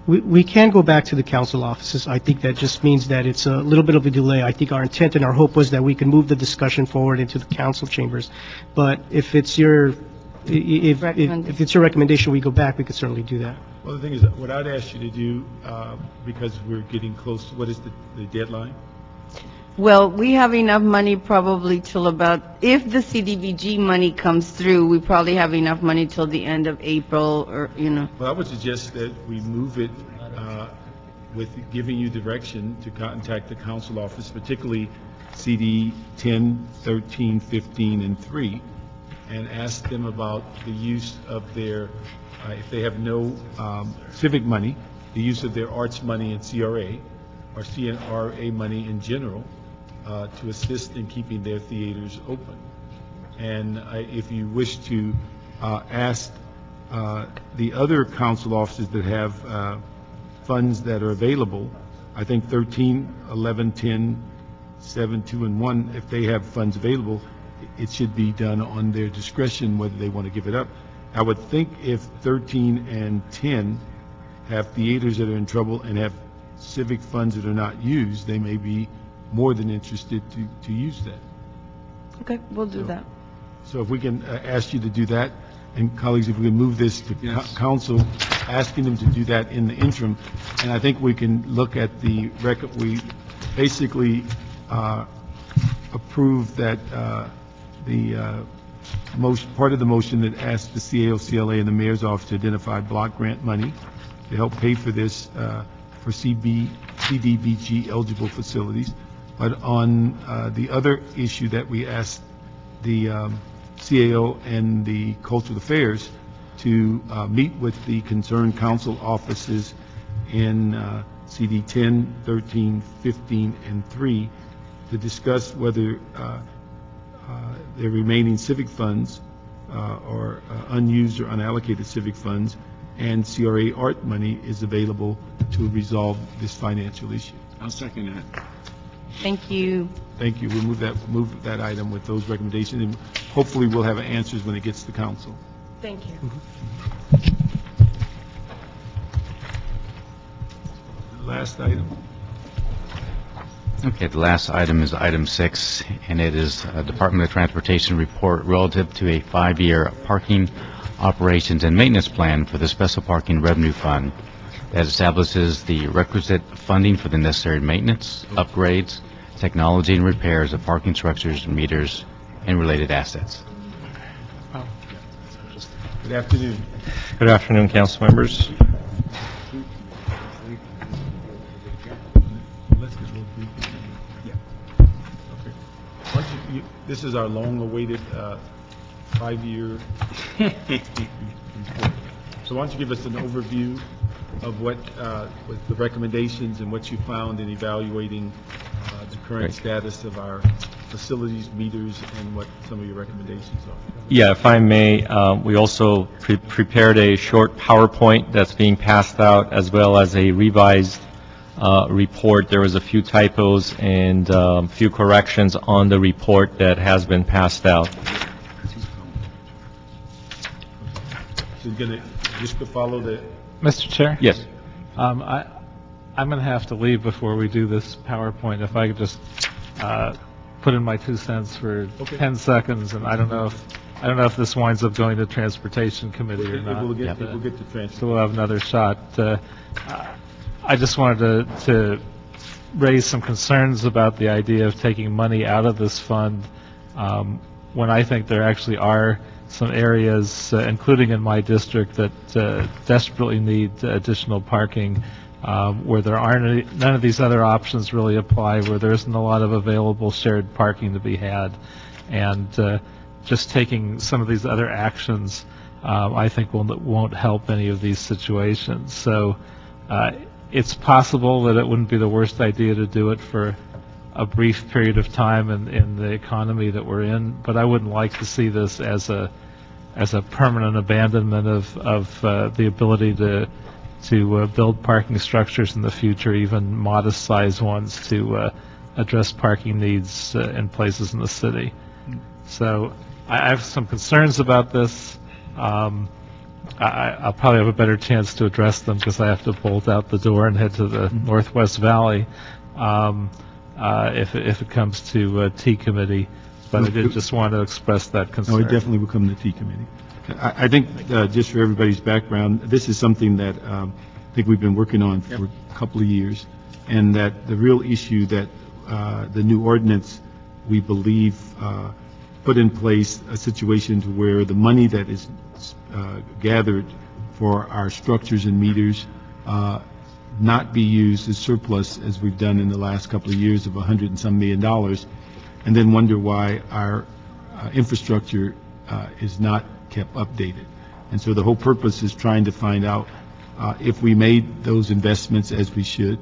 We can go back to the council offices. I think that just means that it's a little bit of a delay. I think our intent and our hope was that we could move the discussion forward into the council chambers. But if it's your, if it's your recommendation, we go back, we could certainly do that. Well, the thing is, what I'd ask you to do, because we're getting close, what is the deadline? Well, we have enough money probably till about, if the CDBG money comes through, we probably have enough money till the end of April, or, you know. Well, I would suggest that we move it with giving you direction to contact the council office, particularly CD 10, 13, 15, and 3, and ask them about the use of their, if they have no civic money, the use of their arts money and CRA, or CNRA money in general, to assist in keeping their theaters open. And if you wish to ask the other council offices that have funds that are available, I think 13, 11, 10, 7, 2, and 1, if they have funds available, it should be done on their discretion whether they want to give it up. I would think if 13 and 10 have theaters that are in trouble and have civic funds that are not used, they may be more than interested to use that. Okay, we'll do that. So if we can ask you to do that, and colleagues, if we can move this to council, asking them to do that in the interim, and I think we can look at the record, we basically approve that the part of the motion that asks the CAO, CLA, and the mayor's office to identify block grant money to help pay for this for CDBG eligible facilities. But on the other issue that we asked the CAO and the Cultural Affairs to meet with the concerned council offices in CD 10, 13, 15, and 3 to discuss whether their remaining civic funds or unused or unallocated civic funds and CRA art money is available to resolve this financial issue. I'll second that. Thank you. Thank you. We'll move that item with those recommendations, and hopefully we'll have answers when it gets to council. Thank you. Last item. Okay, the last item is item 6, and it is a Department of Transportation report relative to a 5-year parking operations and maintenance plan for the Special Parking Revenue Fund that establishes the requisite funding for the necessary maintenance, upgrades, technology, and repairs of parking structures, meters, and related assets. Good afternoon. Good afternoon, council members. This is our long-awaited 5-year report. So why don't you give us an overview of what the recommendations and what you found in evaluating the current status of our facilities, meters, and what some of your recommendations are. Yeah, if I may, we also prepared a short PowerPoint that's being passed out, as well as a revised report. There was a few typos and a few corrections on the report that has been passed out. So you're going to just follow the... Mr. Chair? Yes. I'm going to have to leave before we do this PowerPoint. If I could just put in my 2 cents for 10 seconds, and I don't know if this winds up going to Transportation Committee or not. We'll get to transportation. So we'll have another shot. I just wanted to raise some concerns about the idea of taking money out of this fund when I think there actually are some areas, including in my district, that desperately need additional parking, where there aren't none of these other options really apply, where there isn't a lot of available shared parking to be had. And just taking some of these other actions, I think won't help any of these situations. So it's possible that it wouldn't be the worst idea to do it for a brief period of time in the economy that we're in, but I wouldn't like to see this as a permanent abandonment of the ability to build parking structures in the future, even modest-sized ones, to address parking needs in places in the city. So I have some concerns about this. I'll probably have a better chance to address them because I have to bolt out the door and head to the Northwest Valley if it comes to T committee. But I did just want to express that concern. No, it definitely will come to T committee. I think, just for everybody's background, this is something that I think we've been working on for a couple of years, and that the real issue that the new ordinance, we believe, put in place a situation to where the money that is gathered for our structures and meters not be used as surplus, as we've done in the last couple of years of $100 and some million, and then wonder why our infrastructure is not kept updated. And so the whole purpose is trying to find out if we made those investments as we should,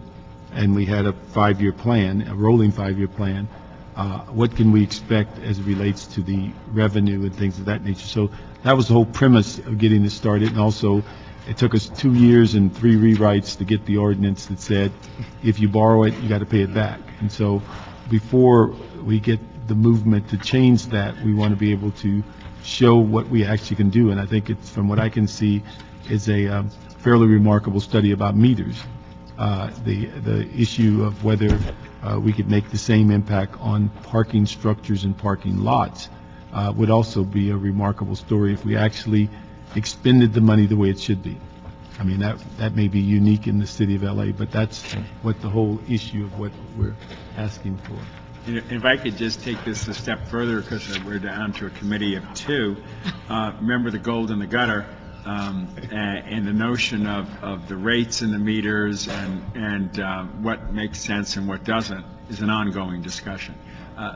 and we had a 5-year plan, a rolling 5-year plan, what can we expect as it relates to the revenue and things of that nature. So that was the whole premise of getting this started, and also it took us 2 years and 3 rewrites to get the ordinance that said if you borrow it, you got to pay it back. And so before we get the movement to change that, we want to be able to show what we actually can do. And I think it's, from what I can see, is a fairly remarkable study about meters. The issue of whether we could make the same impact on parking structures and parking lots would also be a remarkable story if we actually expended the money the way it should be. I mean, that may be unique in the city of LA, but that's what the whole issue of what we're asking for. If I could just take this a step further, because we're down to a committee of 2, remember the gold in the gutter, and the notion of the rates and the meters and what makes sense and what doesn't is an ongoing discussion.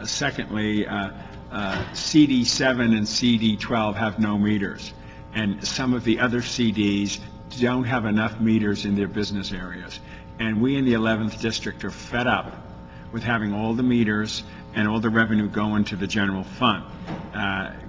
Secondly, CD7 and CD12 have no meters, and some of the other CDs don't have enough meters in their business areas. And we in the 11th District are fed up with having all the meters and all the revenue go into the general fund.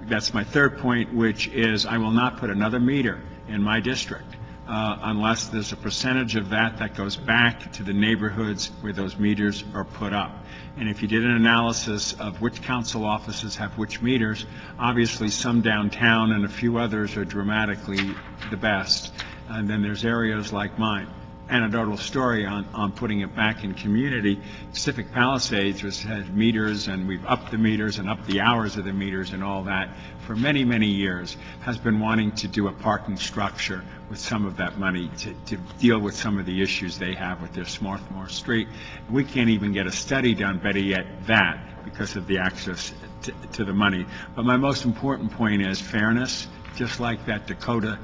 That's my third point, which is I will not put another meter in my district unless there's a percentage of that goes back to the neighborhoods where those meters are put up. And if you did an analysis of which council offices have which meters, obviously some downtown and a few others are dramatically the best. And then there's areas like mine. Anecdotal story on putting it back in community. Pacific Palisades has had meters, and we've upped the meters and upped the hours of the meters and all that for many, many years, has been wanting to do a parking structure with some of that money to deal with some of the issues they have with their Swarthmore Street. We can't even get a study done, better yet that, because of the access to the money. But my most important point is fairness, just like that Dakota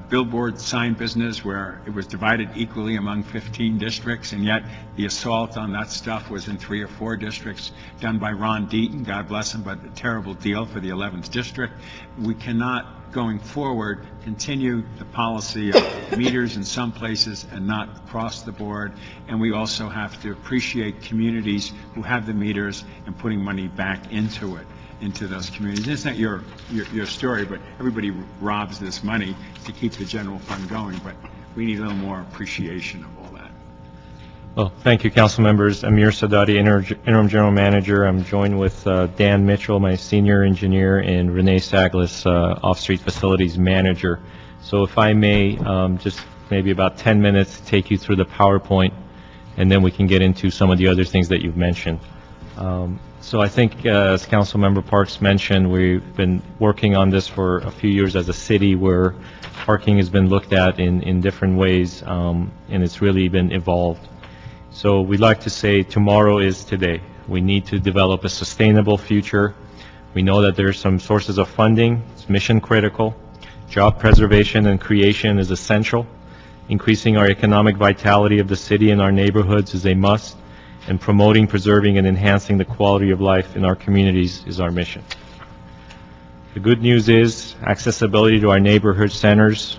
billboard sign business where it was divided equally among 15 districts, and yet the assault on that stuff was in 3 or 4 districts done by Ron Deaton, God bless him, but a terrible deal for the 11th district. We cannot, going forward, continue the policy of meters in some places and not across the board, and we also have to appreciate communities who have the meters and putting money back into it, into those communities. It's not your story, but everybody robs this money to keep the general fund going, but we need a little more appreciation of all that. Well, thank you, council members. Amir Sadati, interim general manager. I'm joined with Dan Mitchell, my senior engineer, and Renee Saglas, off-street facilities manager. So if I may, just maybe about 10 minutes to take you through the PowerPoint, and then we can get into some of the other things that you've mentioned. So I think, as Councilmember Parks mentioned, we've been working on this for a few years as a city, where parking has been looked at in different ways, and it's really been evolved. So we'd like to say tomorrow is today. We need to develop a sustainable future. We know that there are some sources of funding. It's mission critical. Job preservation and creation is essential. Increasing our economic vitality of the city and our neighborhoods is a must. And promoting, preserving, and enhancing the quality of life in our communities is our mission. The good news is accessibility to our neighborhood centers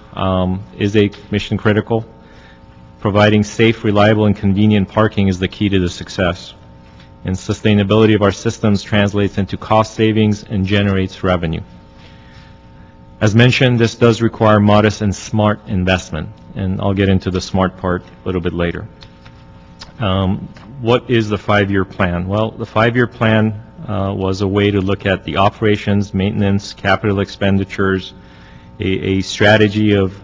is a mission critical. Providing safe, reliable, and convenient parking is the key to the success. And sustainability of our systems translates into cost savings and generates revenue. As mentioned, this does require modest and smart investment, and I'll get into the smart part a little bit later. What is the 5-year plan? Well, the 5-year plan was a way to look at the operations, maintenance, capital expenditures, a strategy of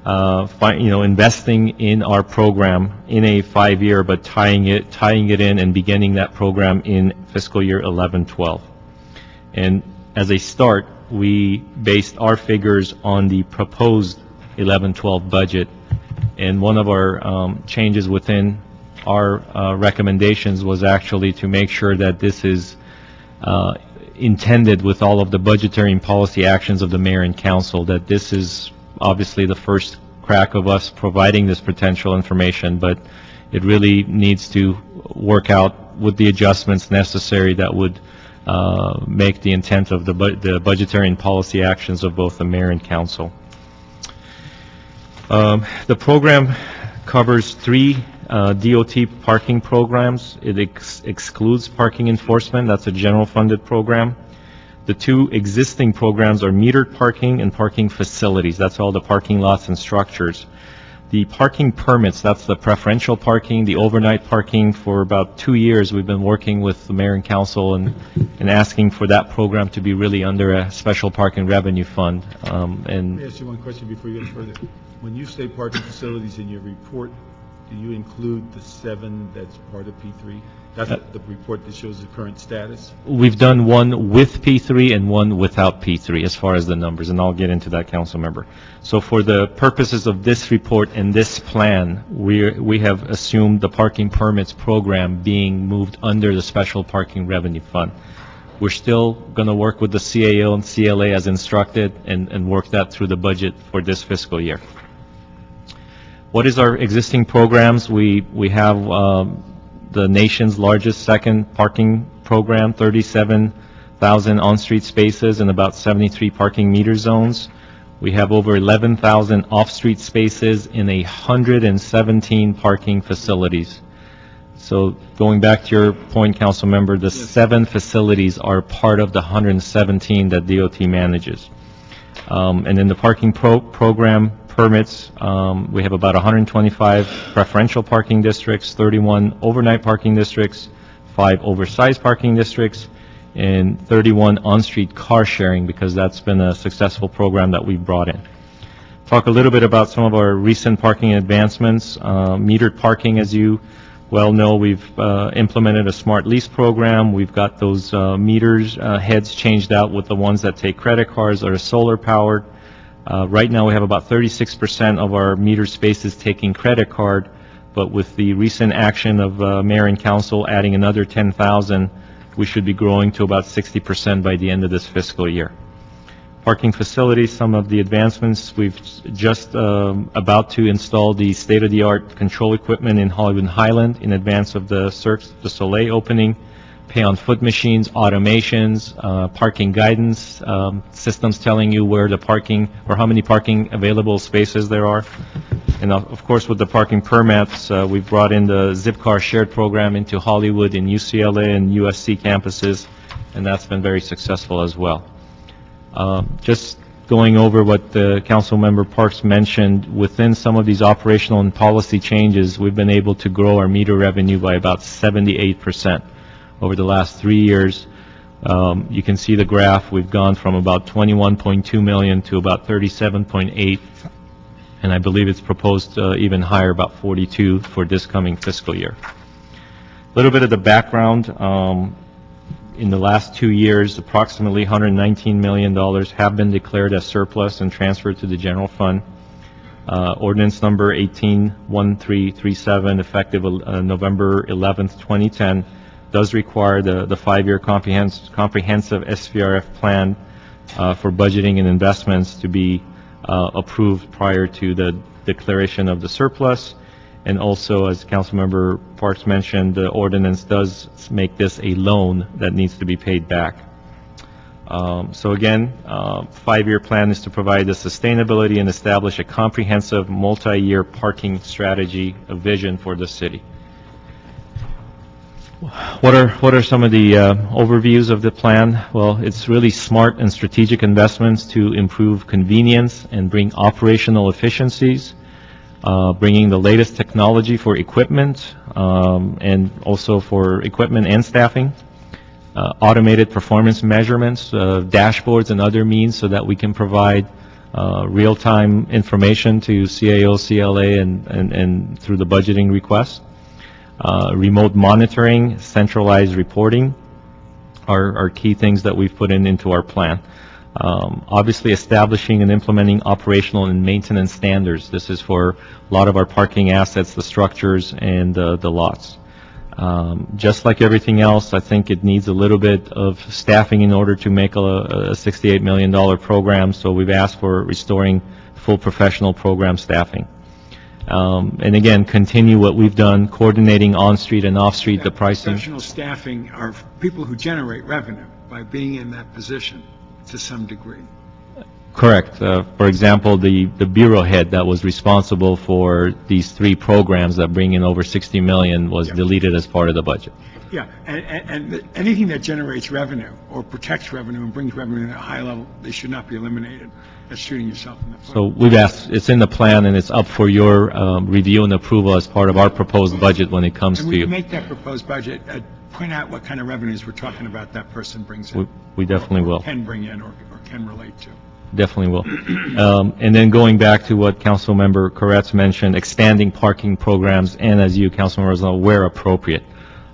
investing in our program in a 5-year, but tying it in and beginning that program in fiscal year 11-12. And as a start, we based our figures on the proposed 11-12 budget, and one of our changes within our recommendations was actually to make sure that this is intended with all of the budgetary and policy actions of the mayor and council, that this is obviously the first crack of us providing this potential information, but it really needs to work out with the adjustments necessary that would make the intent of the budgetary and policy actions of both the mayor and council. The program covers 3 DOT parking programs. It excludes parking enforcement. That's a general funded program. The 2 existing programs are metered parking and parking facilities. That's all the parking lots and structures. The parking permits, that's the preferential parking, the overnight parking. For about 2 years, we've been working with the mayor and council and asking for that program to be really under a special parking revenue fund. Let me ask you one question before you get further. When you say parking facilities in your report, do you include the 7 that's part of P3? That's the report that shows the current status? We've done one with P3 and one without P3 as far as the numbers, and I'll get into that, council member. So for the purposes of this report and this plan, we have assumed the parking permits program being moved under the special parking revenue fund. We're still going to work with the CAO and CLA as instructed and work that through the budget for this fiscal year. What is our existing programs? We have the nation's largest second parking program, 37,000 on-street spaces and about 73 parking meter zones. We have over 11,000 off-street spaces in 117 parking facilities. So going back to your point, council member, the 7 facilities are part of the 117 that DOT manages. And in the parking program permits, we have about 125 preferential parking districts, 31 overnight parking districts, 5 oversized parking districts, and 31 on-street car sharing, because that's been a successful program that we've brought in. Talk a little bit about some of our recent parking advancements. Metered parking, as you well know, we've implemented a smart lease program. We've got those meters heads changed out with the ones that take credit cards that are solar powered. Right now we have about 36% of our meter spaces taking credit card, but with the recent action of mayor and council adding another 10,000, we should be growing to about 60% by the end of this fiscal year. Parking facilities, some of the advancements, we've just about to install the state-of-the-art control equipment in Hollywood Highland in advance of the Cirque du Soleil opening. Pay on foot machines, automations, parking guidance, systems telling you where the parking or how many parking available spaces there are. And of course, with the parking permits, we've brought in the Zipcar shared program into Hollywood and UCLA and USC campuses, and that's been very successful as well. Just going over what the council member Parks mentioned, within some of these operational and policy changes, we've been able to grow our meter revenue by about 78%. Over the last 3 years. You can see the graph. We've gone from about 21.2 million to about 37.8, and I believe it's proposed even higher, about 42 for this coming fiscal year. A little bit of the background. In the last 2 years, approximately $119 million have been declared as surplus and transferred to the general fund. Ordinance number 181337, effective November 11th, 2010, does require the 5-year comprehensive SVRF plan for budgeting and investments to be approved prior to the declaration of the surplus. And also, as Councilmember Parks mentioned, the ordinance does make this a loan that needs to be paid back. So again, 5-year plan is to provide the sustainability and establish a comprehensive multi-year parking strategy, a vision for the city. What are some of the overviews of the plan? Well, it's really smart and strategic investments to improve convenience and bring operational efficiencies, bringing the latest technology for equipment and also for equipment and staffing, automated performance measurements, dashboards and other means so that we can provide real-time information to CAO, CLA, and through the budgeting request. Remote monitoring, centralized reporting are key things that we've put into our plan. Obviously, establishing and implementing operational and maintenance standards. This is for a lot of our parking assets, the structures, and the lots. Just like everything else, I think it needs a little bit of staffing in order to make a $68 million program, so we've asked for restoring full professional program staffing. And again, continue what we've done, coordinating on-street and off-street the pricing. Professional staffing are people who generate revenue by being in that position to some degree. Correct. For example, the bureau head that was responsible for these 3 programs that bring in over $60 million was deleted as part of the budget. Yeah, and anything that generates revenue or protects revenue and brings revenue at a high level, they should not be eliminated. That's shooting yourself in the foot. So we've asked, it's in the plan and it's up for your review and approval as part of our proposed budget when it comes And to when you you. make that proposed budget, point out what kind of revenues we're talking about that person brings in. We definitely will. Can bring in or can relate to. Definitely will. And then going back to what Councilmember Koretz mentioned, expanding parking programs, and as you, Councilmember Rosano, where appropriate.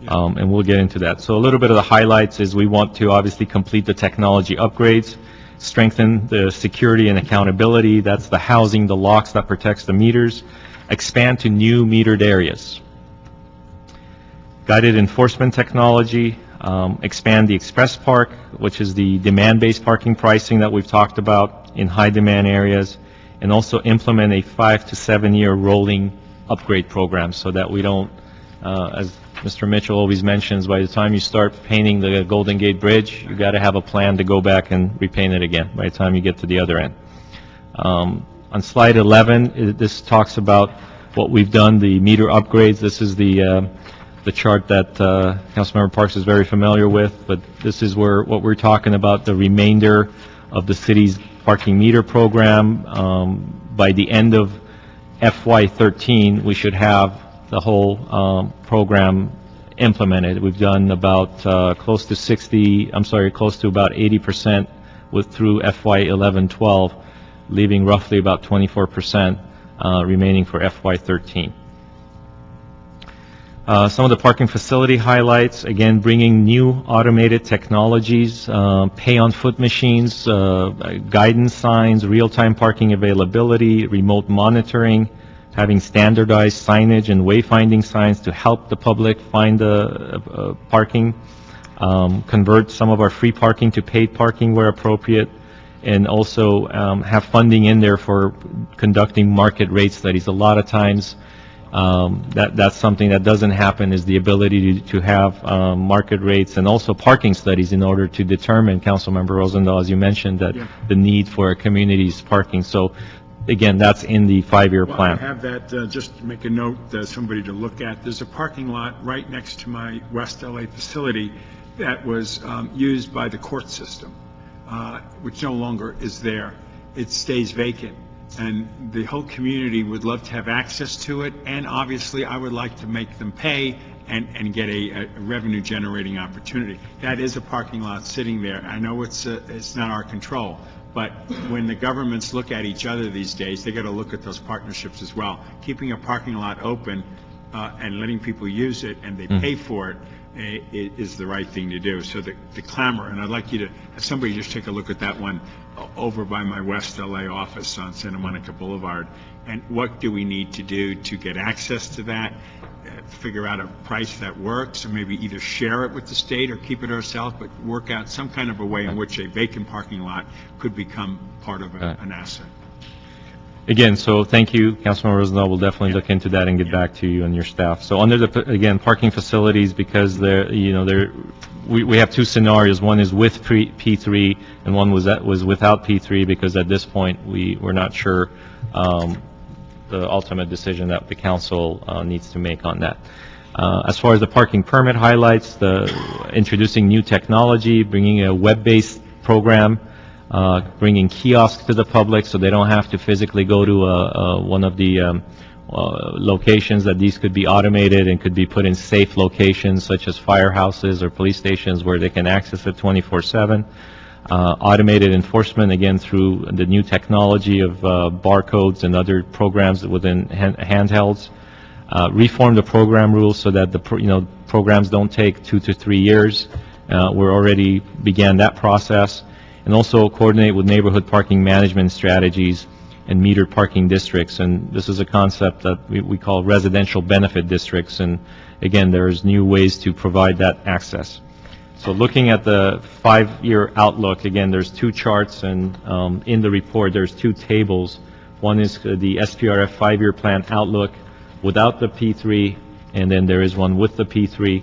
And we'll get into that. So a little bit of the highlights is we want to obviously complete the technology upgrades, strengthen the security and accountability. That's the housing, the locks that protects the meters. Expand to new metered areas. Guided enforcement technology. Expand the express park, which is the demand-based parking pricing that we've talked about in high-demand areas, and also implement a 5 to 7 year rolling upgrade program so that we don't, as Mr. Mitchell always mentions, by the time you start painting the Golden Gate Bridge, you got to have a plan to go back and repaint it again by the time you get to the other end. On slide 11, this talks about what we've done, the meter upgrades. This is the chart that Councilmember Parks is very familiar with, but this is what we're talking about, the remainder of the city's parking meter program. By the end of FY13, we should have the whole program implemented. We've done about close to about 80% through FY11-12, leaving roughly about 24% remaining for FY13. Some of the parking facility highlights, again, bringing new automated technologies, pay-on-foot machines, guidance signs, real-time parking availability, remote monitoring, having standardized signage and wayfinding signs to help the public find the parking, convert some of our free parking to paid parking where appropriate, and also have funding in there for conducting market rate studies. A lot of times, that's something that doesn't happen, is the ability to have market rates and also parking studies in order to determine, Councilmember Rosendahl, as you mentioned, that the need for a community's parking. So again, that's in the 5-year plan. I have that, just to make a note, somebody to look at. There's a parking lot right next to my West LA facility that was used by the court system, which no longer is there. It stays vacant. And the whole community would love to have access to it, and obviously I would like to make them pay and get a revenue generating opportunity. That is a parking lot sitting there. I know it's not our control, but when the governments look at each other these days, they got to look at those partnerships as well. Keeping a parking lot open and letting people use it and they pay for it is the right thing to do. So the clamor, and I'd like you to have somebody just take a look at that one over by my West LA office on Santa Monica Boulevard, and what do we need to do to get access to that, figure out a price that works, or maybe either share it with the state or keep it ourselves, but work out some kind of a way in which a vacant parking lot could become part of an asset. Again, so thank you, Councilmember Rosendahl. We'll definitely look into that and get back to you and your staff. So under the, again, parking facilities, because we have 2 scenarios. One is with P3 and one was without P3, because at this point we're not sure the ultimate decision that the council needs to make on that. As far as the parking permit highlights, introducing new technology, bringing a web-based program, bringing kiosks to the public so they don't have to physically go to one of the locations, that these could be automated and could be put in safe locations such as firehouses or police stations where they can access it 24/7. Automated enforcement, again, through the new technology of barcodes and other programs within handhelds. Reform the program rules so that the programs don't take 2 to 3 years. We're already began that process. And also coordinate with neighborhood parking management strategies and metered parking districts. And this is a concept that we call residential benefit districts. And again, there's new ways to provide that access. So looking at the 5-year outlook, again, there's 2 charts, and in the report, there's 2 tables. One is the SPRF 5-year plan outlook without the P3, and then there is one with the P3.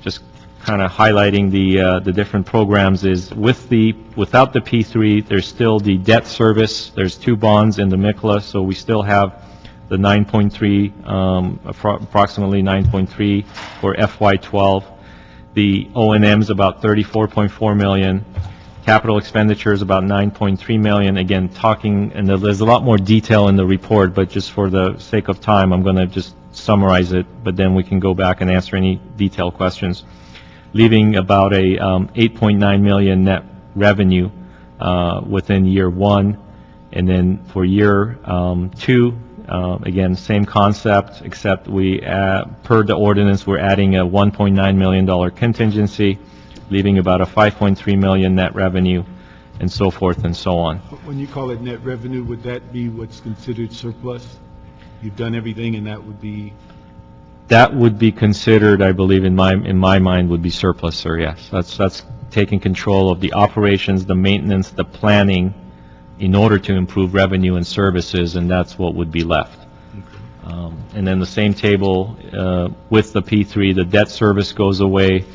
Just kind of highlighting the different programs is without the P3, there's still the debt service. There's 2 bonds in the MICLA, so we still have the 9.3, approximately 9.3 for FY12. The O&M is about 34.4 million. Capital expenditure is about 9.3 million. Again, talking, and there's a lot more detail in the report, but just for the sake of time, I'm going to just summarize it, but then we can go back and answer any detailed questions. Leaving about a 8.9 million net revenue within year 1, and then for year 2, again, same concept, except we, per the ordinance, we're adding a $1.9 million contingency, leaving about a 5.3 million net revenue, and so forth and so on. When you call it net revenue, would that be what's considered surplus? You've done everything, and that would be... That would be considered, I believe, in my mind, would be surplus, sir, yes. That's taking control of the operations, the maintenance, the planning, in order to improve revenue and services, and that's what would be left. And then the same table with the P3, the debt service goes away,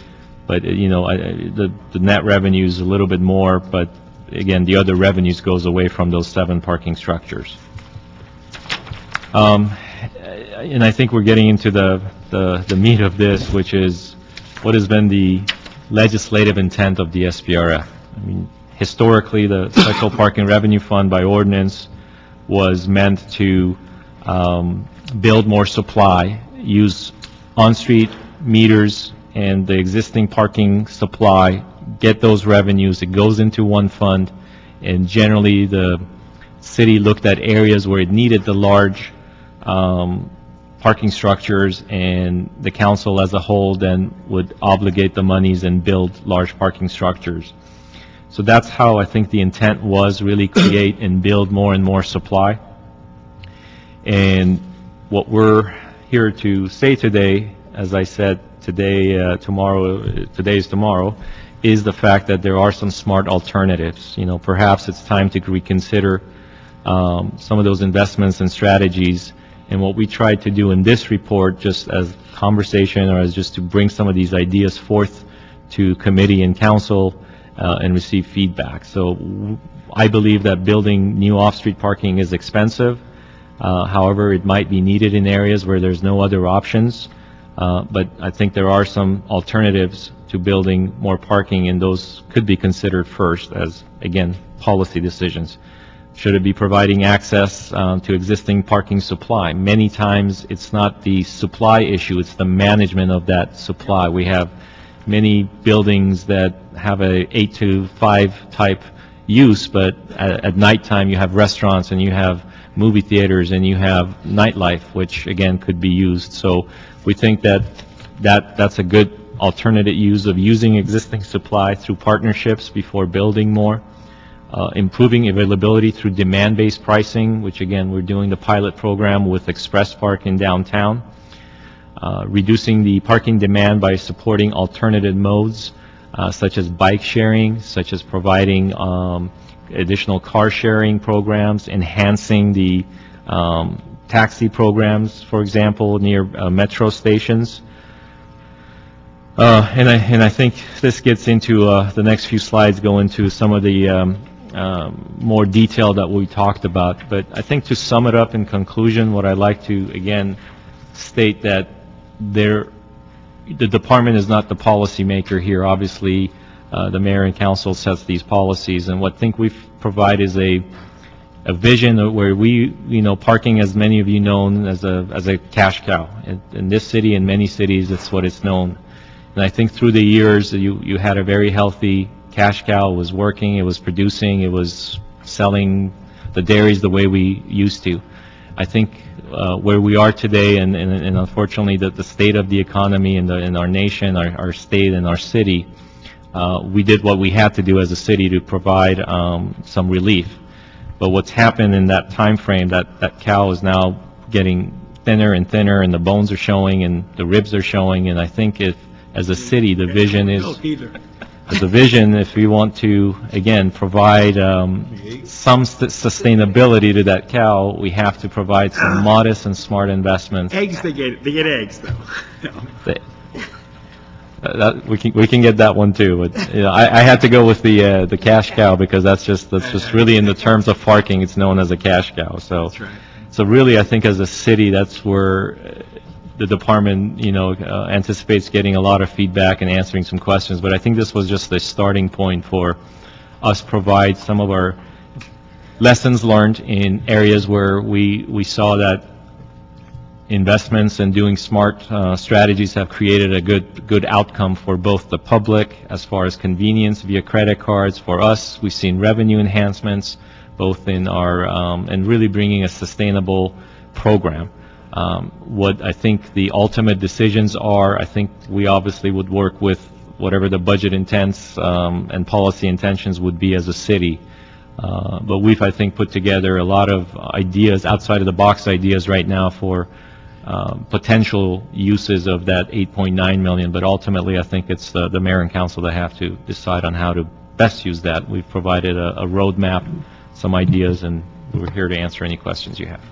but the net revenue is a little bit more, but again, the other revenues goes away from those 7 parking structures. And I think we're getting into the meat of this, which is what has been the legislative intent of the SPRF. I mean, historically, the Special Parking Revenue Fund by ordinance was meant to build more supply, use on-street meters and the existing parking supply, get those revenues. It goes into one fund, and generally the city looked at areas where it needed the large parking structures, and the council as a whole then would obligate the monies and build large parking structures. So that's how I think the intent was, really create and build more and more supply. And what we're here to say today, as I said, today is tomorrow, is the fact that there are some smart alternatives. Perhaps it's time to reconsider some of those investments and strategies. And what we tried to do in this report, just as conversation or as just to bring some of these ideas forth to committee and council and receive feedback. So I believe that building new off-street parking is expensive. However, it might be needed in areas where there's no other options. But I think there are some alternatives to building more parking, and those could be considered first as, again, policy decisions. Should it be providing access to existing parking supply? Many times it's not the supply issue, it's the management of that supply. We have many buildings that have a 8 to 5 type use, but at nighttime you have restaurants and you have movie theaters and you have nightlife, which again could be used. So we think that that's a good alternative use of using existing supply through partnerships before building more. Improving availability through demand-based pricing, which again, we're doing the pilot program with Express Park in downtown. Reducing the parking demand by supporting alternative modes, such as bike sharing, such as providing additional car sharing programs, enhancing the taxi programs, for example, near metro stations. And I think this gets into the next few slides, go into some of the more detail that we talked about. But I think to sum it up in conclusion, what I'd like to, again, state that the department is not the policy maker here. Obviously, the mayor and council sets these policies, and what I think we provide is a a vision where we, parking, as many of you know, as a cash cow. In this city and many cities, it's what it's known. And I think through the years, you had a very healthy cash cow. It was working, it was producing, it was selling the dairies the way we used to. I think where we are today, and unfortunately the state of the economy in our nation, our state and our city, we did what we had to do as a city to provide some relief. But what's happened in that time frame, that cow is now getting thinner and thinner, and the bones are showing, and the ribs are showing, and I think as a city, the vision is, if we want to, again, provide some sustainability to that cow, we have to provide some modest and smart investments. Eggs, they get eggs, though. We can get that one too, but I had to go with the cash cow because that's just really, in the terms of parking, it's known as a cash cow. So That's right. so really, I think as a city, that's where the department anticipates getting a lot of feedback and answering some questions. But I think this was just the starting point for us provide some of our lessons learned in areas where we saw that investments and doing smart strategies have created a good outcome for both the public as far as convenience via credit cards. For us, we've seen revenue enhancements both in our and really bringing a sustainable program. What I think the ultimate decisions are, I think we obviously would work with whatever the budget intents and policy intentions would be as a city. But we've, I think, put together a lot of ideas, outside of the box ideas right now for potential uses of that $8.9 million, but ultimately I think it's the mayor and council that have to decide on how to best use that. We've provided a roadmap, some ideas, and we're here to answer any questions you have.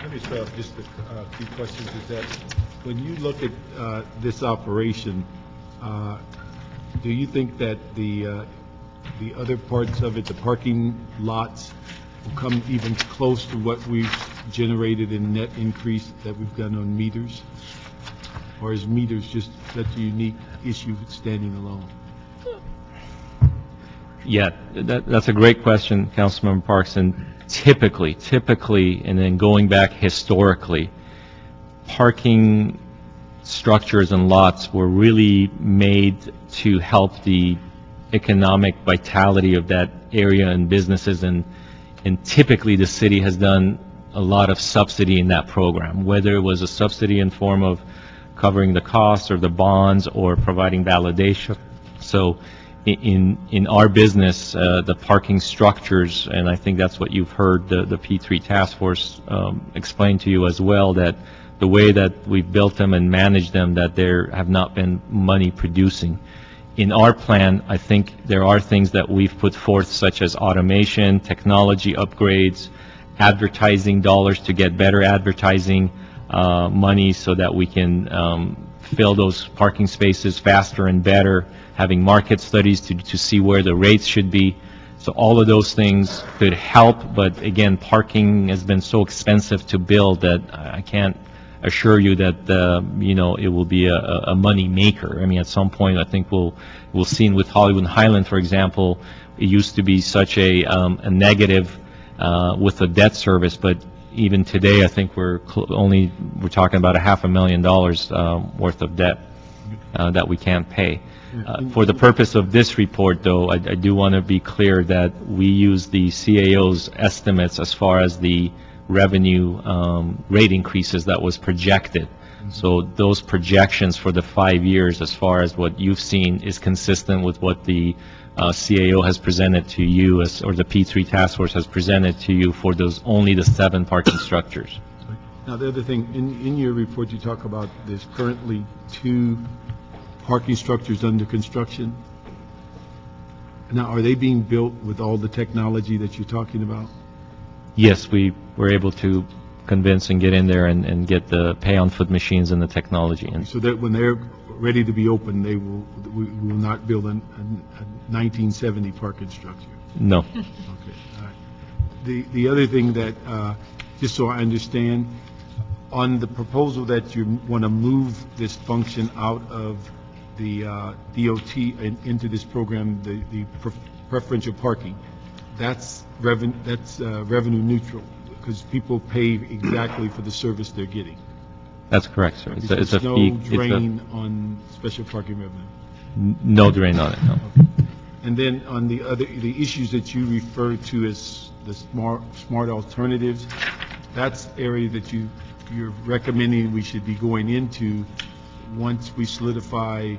Let me start just a few questions. Is that when you look at this operation, do you think that the other parts of it, the parking lots, will come even close to what we've generated in net increase that we've done on meters? Or is meters just such a unique issue standing alone? Yeah, that's a great question, Councilmember Parks. And typically, and then going back historically, parking structures and lots were really made to help the economic vitality of that area and businesses, and typically the city has done a lot of subsidy in that program, whether it was a subsidy in form of covering the costs or the bonds or providing validation. So in our business, the parking structures, and I think that's what you've heard the P3 task force explain to you as well, that the way that we've built them and managed them, that there have not been money producing. In our plan, I think there are things that we've put forth, such as automation, technology upgrades, advertising dollars to get better advertising money so that we can fill those parking spaces faster and better, having market studies to see where the rates should be. So all of those things could help, but again, parking has been so expensive to build that I can't assure you that it will be a money maker. I mean, at some point, I think we'll see with Hollywood and Highland, for example, it used to be such a negative with the debt service, but even today, I think we're talking about $500,000 worth of debt that we can't pay. For the purpose of this report, though, I do want to be clear that we use the CAO's estimates as far as the revenue rate increases that was projected. So those projections for the 5 years, as far as what you've seen, is consistent with what the CAO has presented to you, or the P3 task force has presented to you for only the 7 parking structures. Now, the other thing, in your report, you talk about there's currently 2 parking structures under construction. Now, are they being built with all the technology that you're talking about? Yes, we were able to convince and get in there and get the pay-on-foot machines and the technology. And so that when they're ready to be open, we will not build a 1970 parking structure? No. Okay, all right. The other thing that, just so I understand, on the proposal that you want to move this function out of the DOT and into this program, the preferential parking, that's revenue neutral, because people pay exactly for the service they're getting. That's correct, sir. It's There's a fee. no drain on special parking revenue. No drain on it, no. And then on the issues that you refer to as the smart alternatives, that's area that you're recommending we should be going into once we solidify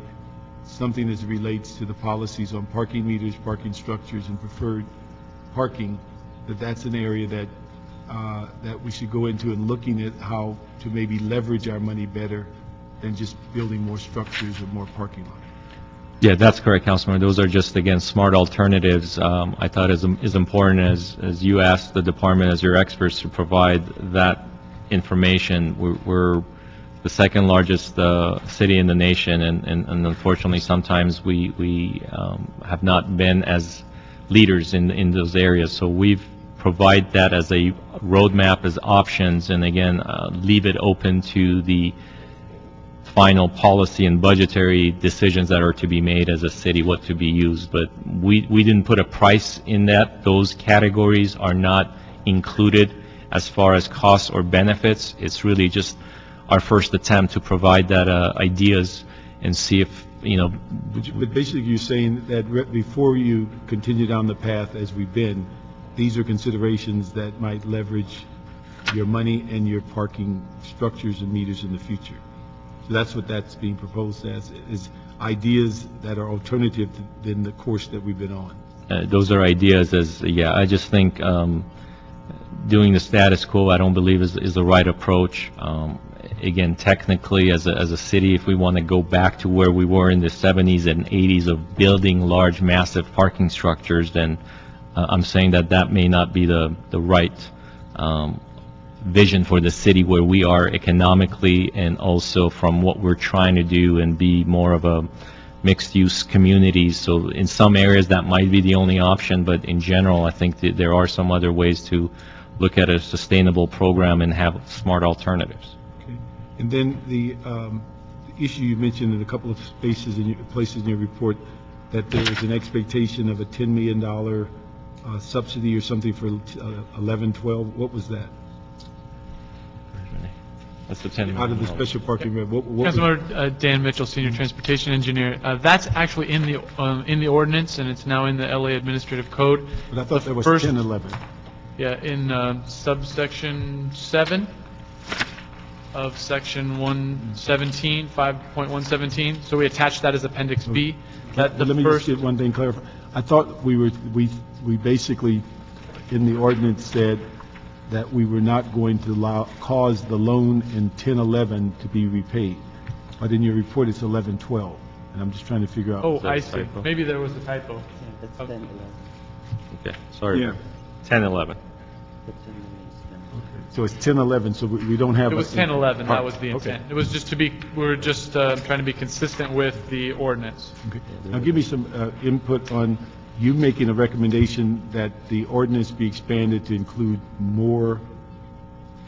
something as it relates to the policies on parking meters, parking structures, and preferred parking, that's an area that we should go into and looking at how to maybe leverage our money better than just building more structures or more parking lots. Yeah, that's correct, Councilman. Those are just, again, smart alternatives. I thought is important as you asked the department, as your experts, to provide that information. We're the second largest city in the nation, and unfortunately, sometimes we have not been as leaders in those areas. So we've provide that as a roadmap, as options, and again, leave it open to the final policy and budgetary decisions that are to be made as a city, what to be used. But we didn't put a price in that. Those categories are not included as far as costs or benefits. It's really just our first attempt to provide that ideas and see if, But basically, you're saying that before you continue down the path as we've been, these are considerations that might leverage your money and your parking structures and meters in the future. So that's what that's being proposed as, is ideas that are alternative than the course that we've been on. Those are ideas I just think doing the status quo, I don't believe is the right approach. Again, technically, as a city, if we want to go back to where we were in the 70s and 80s of building large, massive parking structures, then I'm saying that may not be the right vision for the city where we are economically, and also from what we're trying to do and be more of a mixed-use community. So in some areas that might be the only option, but in general, I think that there are some other ways to look at a sustainable program and have smart alternatives. Okay. And then the issue you mentioned in a couple of places in your report, that there is an expectation of a $10 million subsidy or something for 11-12. What was that? That's the 10 Out of the special parking revenue. What was Councilmember Dan Mitchell, Senior Transportation Engineer. That's actually in the ordinance, and it's now in the LA Administrative Code. But I thought that was First- 10-11. Yeah, in subsection 7 of section 117, 5.117. So we attached that as Appendix B. That the Let me first, just get one thing clarified. I thought we basically, in the ordinance, said that we were not going to cause the loan in 10-11 to be repaid. But in your report, it's 11-12. And I'm just trying to figure out. oh, I see. Maybe there was a typo. Okay, sorry. Yeah. 10-11. So it's 10-11, so we don't have. It was 10-11, that was the Okay. intent. It was just we were just trying to be consistent with the ordinance. Okay. Now, give me some input on you making a recommendation that the ordinance be expanded to include more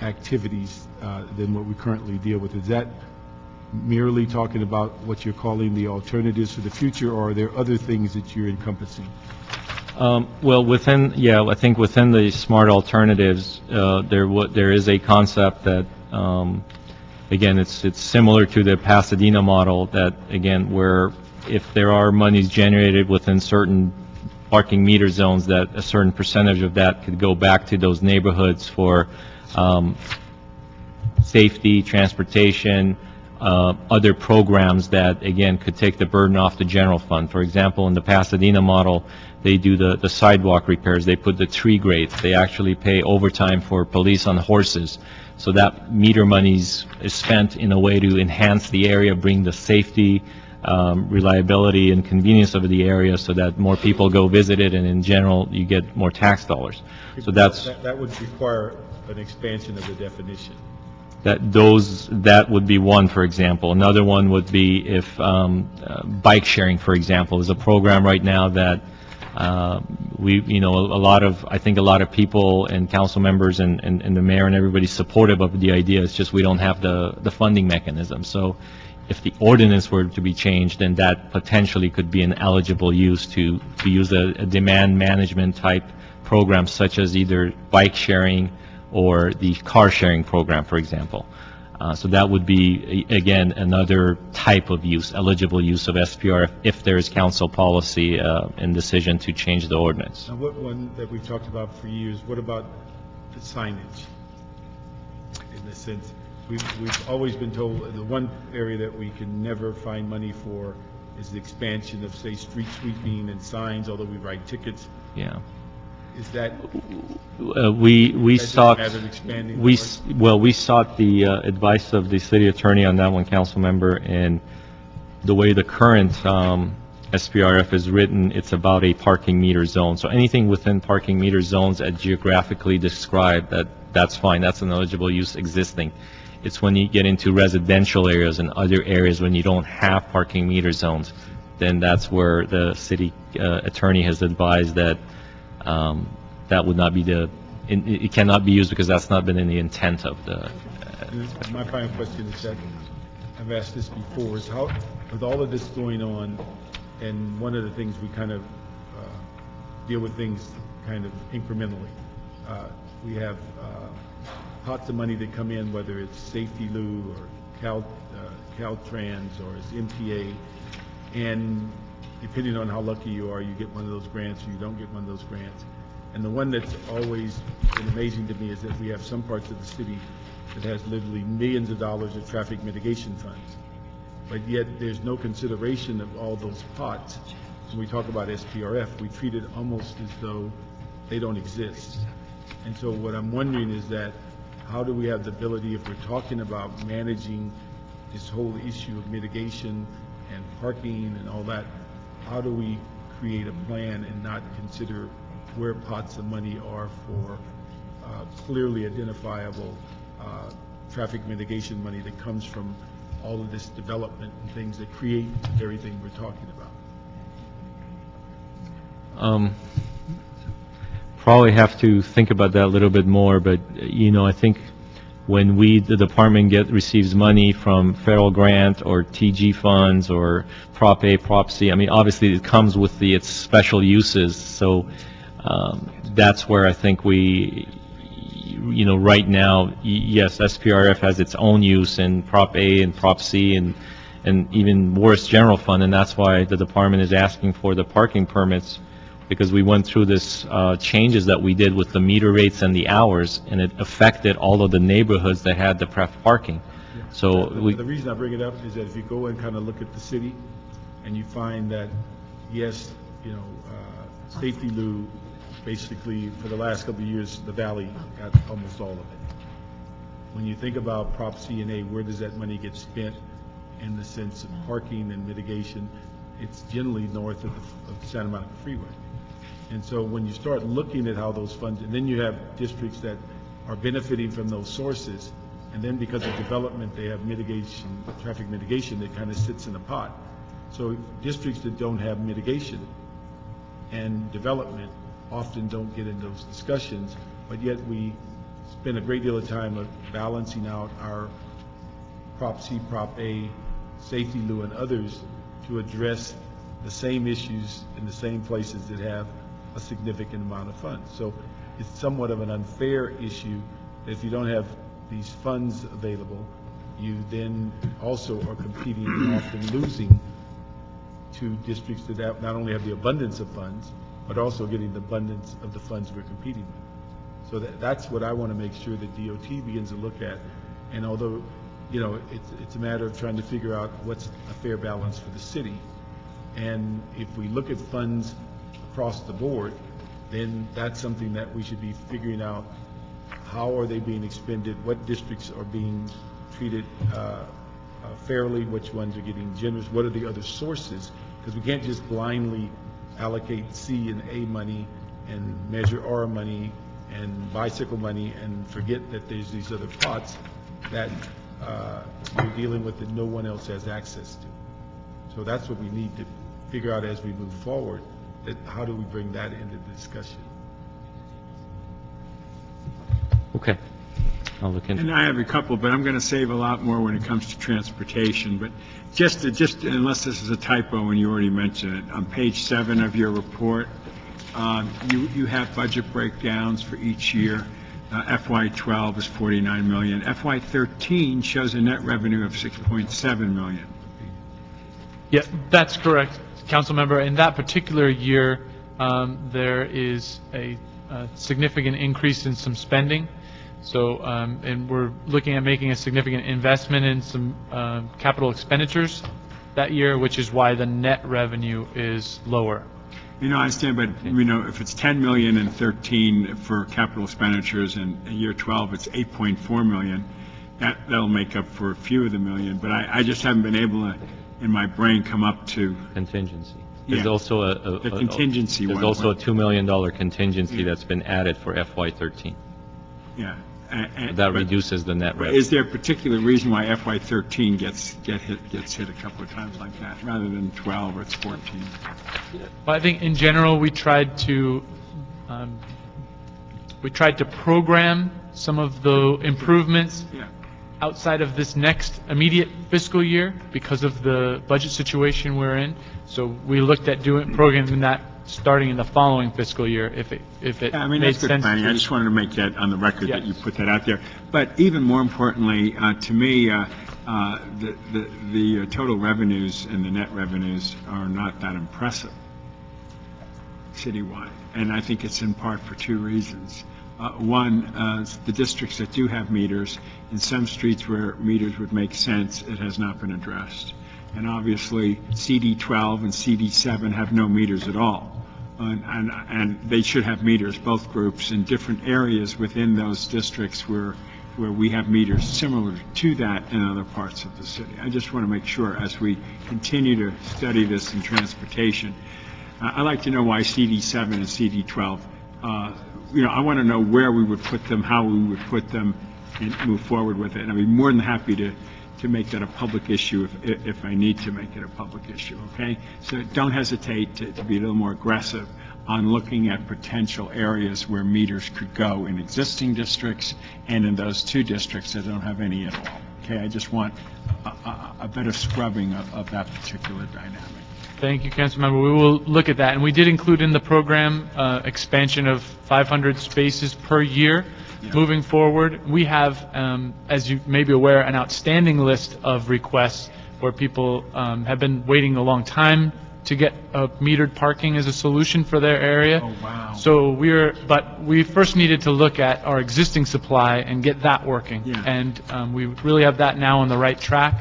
activities than what we currently deal with. Is that merely talking about what you're calling the alternatives for the future, or are there other things that you're encompassing? Well, I think within the smart alternatives, there is a concept that, again, it's similar to the Pasadena model, that, again, where if there are monies generated within certain parking meter zones, that a certain percentage of that could go back to those neighborhoods for safety, transportation, other programs that, again, could take the burden off the general fund. For example, in the Pasadena model, they do the sidewalk repairs, they put the tree grates, they actually pay overtime for police on horses. So that meter money is spent in a way to enhance the area, bring the safety, reliability, and convenience of the area, so that more people go visit it, and in general, you get more tax dollars. So That would require an expansion of the definition. That would be one, for example. Another one would be if bike sharing, for example, is a program right now that I think a lot of people and council members and the mayor and everybody's supportive of the idea. It's just we don't have the funding mechanism. So if the ordinance were to be changed, then that potentially could be an eligible use to use a demand management type programs such as either bike sharing or the car sharing program, for example. So that would be, again, another type of use, eligible use of SPRF if there is council policy and decision to change the ordinance. Now, what one that we've talked about for years, what about the signage? In the sense, we've always been told the one area that we can never find money for is the expansion of, say, street sweeping and signs, although we write tickets. Yeah. Is that, We that sought, matter of expanding? we sought the advice of the city attorney on that one, council member, and the way the current SPRF is written, it's about a parking meter zone. So anything within parking meter zones that geographically describe, that's fine, that's an eligible use existing. It's when you get into residential areas and other areas when you don't have parking meter zones, then that's where the city attorney has advised that that would not be it cannot be used because that's not been in the intent of the... My final question is that, I've asked this before, is how, with all of this going on, and one of the things we kind of deal with things kind of incrementally, we have pots of money that come in, whether it's Safety Lou or Caltrans or it's MPA, and depending on how lucky you are, you get one of those grants or you don't get one of those grants. And the one that's always been amazing to me is that we have some parts of the city that has literally millions of dollars of traffic mitigation funds, but yet there's no consideration of all those pots. When we talk about SPRF, we treat it almost as though they don't exist. And so what I'm wondering is that how do we have the ability, if we're talking about managing this whole issue of mitigation and parking and all that, how do we create a plan and not consider where pots of money are for clearly identifiable traffic mitigation money that comes from all of this development and things that create everything we're talking about? Probably have to think about that a little bit more, but, I think when the department receives money from federal grant or TG funds or Prop A, Prop C, I mean, obviously it comes with its special uses, so that's where I think we, right now, yes, SPRF has its own use in Prop A and Prop C and even worse, general fund, and that's why the department is asking for the parking permits, because we went through this changes that we did with the meter rates and the hours, and it affected all of the neighborhoods that had the pref parking. So the reason I bring it up is that if you go and kind of look at the city, and you find that, yes, Safety Lou, basically for the last couple of years, the valley got almost all of it. When you think about Prop C and A, where does that money get spent in the sense of parking and mitigation? It's generally north of the Santa Monica Freeway. And so when you start looking at how those funds, and then you have districts that are benefiting from those sources, and then because of development, they have mitigation, traffic mitigation that kind of sits in a pot. So districts that don't have mitigation and development often don't get in those discussions, but yet we spend a great deal of time of balancing out our Prop C, Prop A, Safety Lou, and others to address the same issues in the same places that have a significant amount of funds. So it's somewhat of an unfair issue that if you don't have these funds available, you then also are competing and often losing to districts that not only have the abundance of funds, but also getting the abundance of the funds we're competing with. So that's what I want to make sure that DOT begins to look at. And although, it's a matter of trying to figure out what's a fair balance for the city. And if we look at funds across the board, then that's something that we should be figuring out. How are they being expended? What districts are being treated fairly? Which ones are getting generous? What are the other sources? Because we can't just blindly allocate C and A money and measure R money and bicycle money and forget that there's these other pots that we're dealing with that no one else has access to. So that's what we need to figure out as we move forward, that how do we bring that into the discussion? Okay. I'll look into it. And I have a couple, but I'm going to save a lot more when it comes to transportation. But just unless this is a typo and you already mentioned it, on page 7 of your report, You have budget breakdowns for each year. FY12 is 49 million. FY13 shows a net revenue of 6.7 million. Yeah, that's correct, Councilmember. In that particular year, there is a significant increase in some spending. So, and we're looking at making a significant investment in some capital expenditures that year, which is why the net revenue is lower. I understand, but, if it's 10 million and 13 for capital expenditures, and in year 12, it's 8.4 million, that'll make up for a few of the million, but I just haven't been able to, in my brain, come up to... Contingency. Yeah. There's also The contingency There's one. also a $2 million contingency that's been added for FY13. Yeah. That But reduces the net revenue. Is there a particular reason why FY13 gets hit a couple of times like that, rather than 12 or it's 14? Well, I think in general, we tried to program some of the improvements Yeah. outside of this next immediate fiscal year because of the budget situation we're in. So we looked at programming that starting in the following fiscal year, if it Yeah, made that's good sense. planning. I just wanted to make that on the record that Yes. you put that out there. But even more importantly, to me, the total revenues and the net revenues are not that impressive citywide. And I think it's in part for two reasons. One, the districts that do have meters, in some streets where meters would make sense, it has not been addressed. And obviously, CD12 and CD7 have no meters at all. And they should have meters, both groups, in different areas within those districts where we have meters similar to that in other parts of the city. I just want to make sure, as we continue to study this in transportation, I'd like to know why CD7 and CD12, I want to know where we would put them, how we would put them, and move forward with it. And I'd be more than happy to make that a public issue if I need to make it a public issue, okay? So don't hesitate to be a little more aggressive on looking at potential areas where meters could go in existing districts and in those two districts that don't have any at all, okay? I just want a better scrubbing of that particular dynamic. Thank you, Councilmember. We will look at that. And we did include in the program expansion of 500 spaces per year. Yeah. Moving forward, we have, as you may be aware, an outstanding list of requests where people have been waiting a long time to get metered parking as a solution for their area. Oh, wow. So but we first needed to look at our existing supply and get that working. Yeah. And we really have that now on the right track.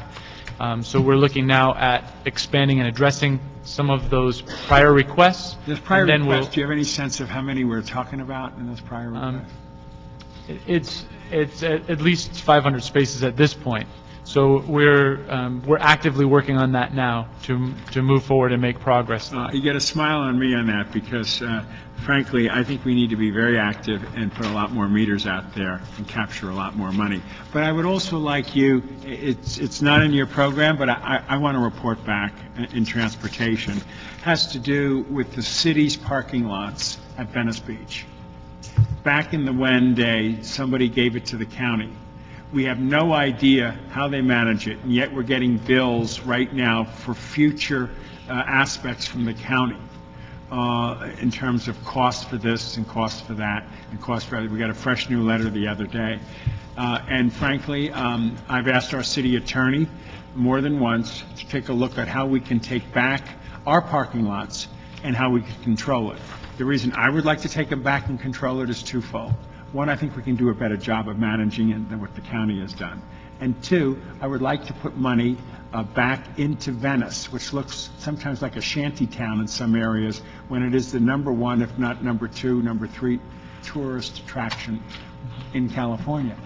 So we're looking now at expanding and addressing some of those prior requests. Those prior and then requests, do you have any sense of how many we're talking about in those prior requests? It's at least 500 spaces at this point. So we're actively working on that now to move forward and make progress. You get a smile on me on that because, frankly, I think we need to be very active and put a lot more meters out there and capture a lot more money. But I would also like you, it's not in your program, but I want to report back in transportation, has to do with the city's parking lots at Venice Beach. Back in the Wen day, somebody gave it to the county. We have no idea how they manage it, and yet we're getting bills right now for future aspects from the county in terms of cost for this and cost for that and cost for other. We got a fresh new letter the other day. And frankly, I've asked our city attorney more than once to take a look at how we can take back our parking lots and how we can control it. The reason I would like to take them back and control it is twofold. One, I think we can do a better job of managing it than what the county has done. And two, I would like to put money back into Venice, which looks sometimes like a shanty town in some areas, when it is the number one, if not number two, number three tourist attraction in California.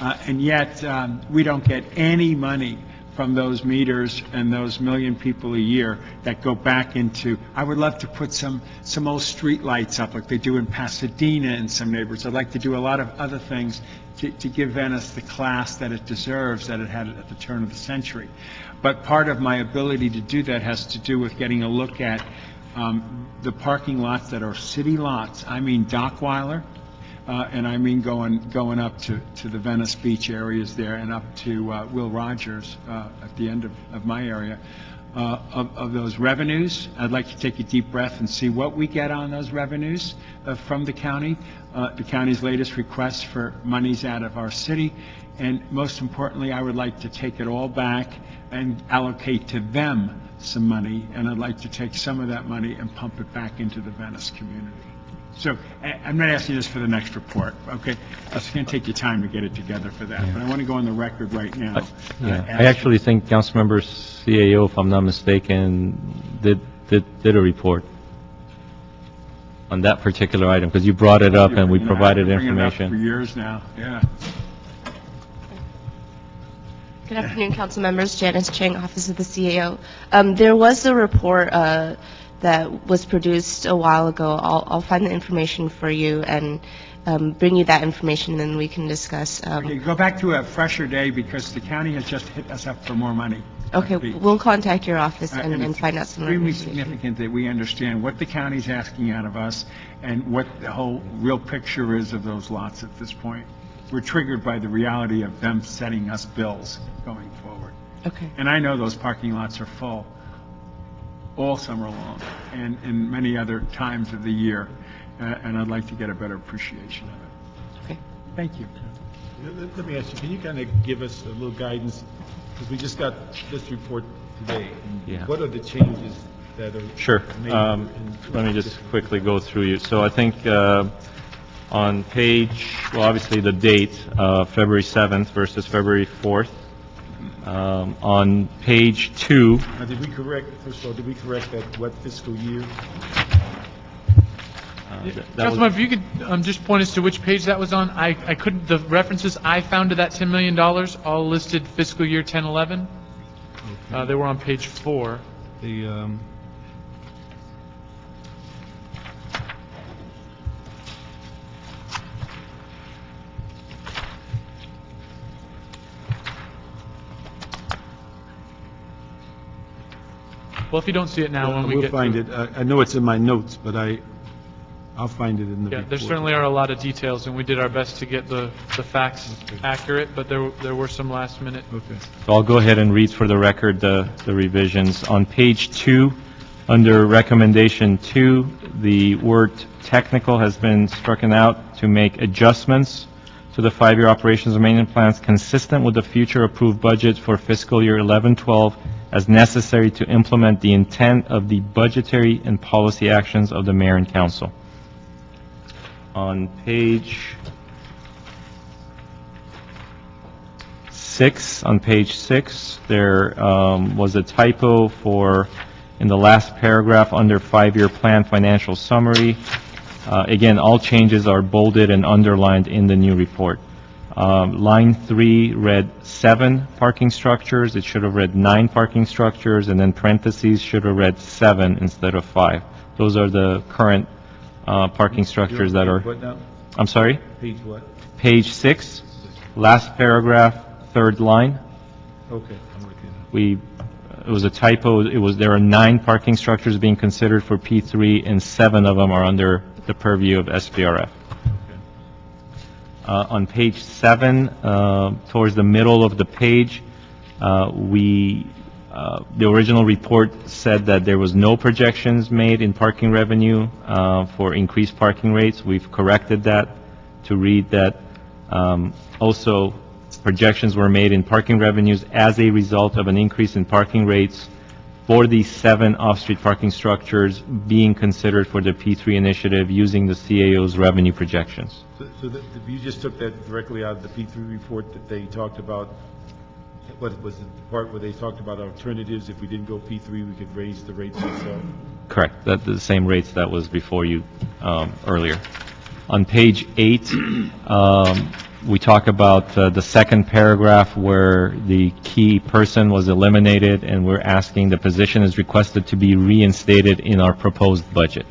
And yet, we don't get any money from those meters and those million people a year that go back into, I would love to put some old street lights up like they do in Pasadena in some neighborhoods. I'd like to do a lot of other things to give Venice the class that it deserves, that it had at the turn of the century. But part of my ability to do that has to do with getting a look at the parking lots that are city lots. I mean Dockweiler, and I mean going up to the Venice Beach areas there and up to Will Rogers at the end of my area. of those revenues. I'd like to take a deep breath and see what we get on those revenues from the county's latest request for monies out of our city. And most importantly, I would like to take it all back and allocate to them some money, and I'd like to take some of that money and pump it back into the Venice community. So I'm not asking this for the next report, okay? It's going to take you time to get it together for that, but I want to go on the record right now. I actually think Councilmember CAO, if I'm not mistaken, did a report on that particular item, because you brought it up and we provided I've been bringing it up information. for years now, yeah. Good afternoon, council members. Janice Chang, Office of the CAO. There was a report that was produced a while ago. I'll find the information for you and bring you that information, and then we can discuss. Okay, go back to a fresher day, because the county has just hit us up for more money. Okay, we'll contact your office and it's find out some extremely information. significant that we understand what the county's asking out of us and what the whole real picture is of those lots at this point. We're triggered by the reality of them setting us bills going forward. Okay. And I know those parking lots are full all summer long and many other times of the year, and I'd like to get a better appreciation of it. Okay. Thank you. Let me ask you, can you kind of give us a little guidance? Because we just got this report today. Yeah. What are the changes that are Sure. made? Let me just quickly go through you. So I think on page, well, obviously the date, February 7th versus February 4th. On page 2, Now, did we correct, first of all, did we correct that what fiscal year? that was- Councilmember, if you could just point us to which page that was on. I couldn't, the references I found to that $10 million all listed fiscal year 10-11. They were on page 4. The, Well, if you don't see it now, when we we'll get find to it. I know it's in my notes, but I'll find it in the Yeah, report. there certainly are a lot of details, and we did our best to get the facts accurate, but there were some last minute. Okay. So I'll go ahead and read for the record the revisions. On page 2, under recommendation 2, the word technical has been stricken out to make adjustments to the 5-year operations and maintenance plans consistent with the future approved budget for fiscal year 11-12 as necessary to implement the intent of the budgetary and policy actions of the mayor and council. On page 6, there was a typo in the last paragraph under 5-year plan financial summary. Again, all changes are bolded and underlined in the new report. Line 3 read 7 parking structures. It should have read 9 parking structures, and then parentheses should have read 7 instead of 5. Those are the current parking structures that are... What now? I'm sorry? Page what? Page 6, last paragraph, 3rd line. Okay, I'm looking. It was a typo. There are 9 parking structures being considered for P3, and 7 of them are under the purview of SPRF. On page 7, towards the middle of the page, the original report said that there was no projections made in parking revenue for increased parking rates. We've corrected that to read that also projections were made in parking revenues as a result of an increase in parking rates for the 7 off-street parking structures being considered for the P3 initiative using the CAO's revenue projections. So you just took that directly out of the P3 report that they talked about? What was the part where they talked about alternatives? If we didn't go P3, we could raise the rates ourselves? Correct. The same rates that was before you earlier. On page 8, we talk about the second paragraph where the key person was eliminated, and we're asking the position is requested to be reinstated in our proposed budget.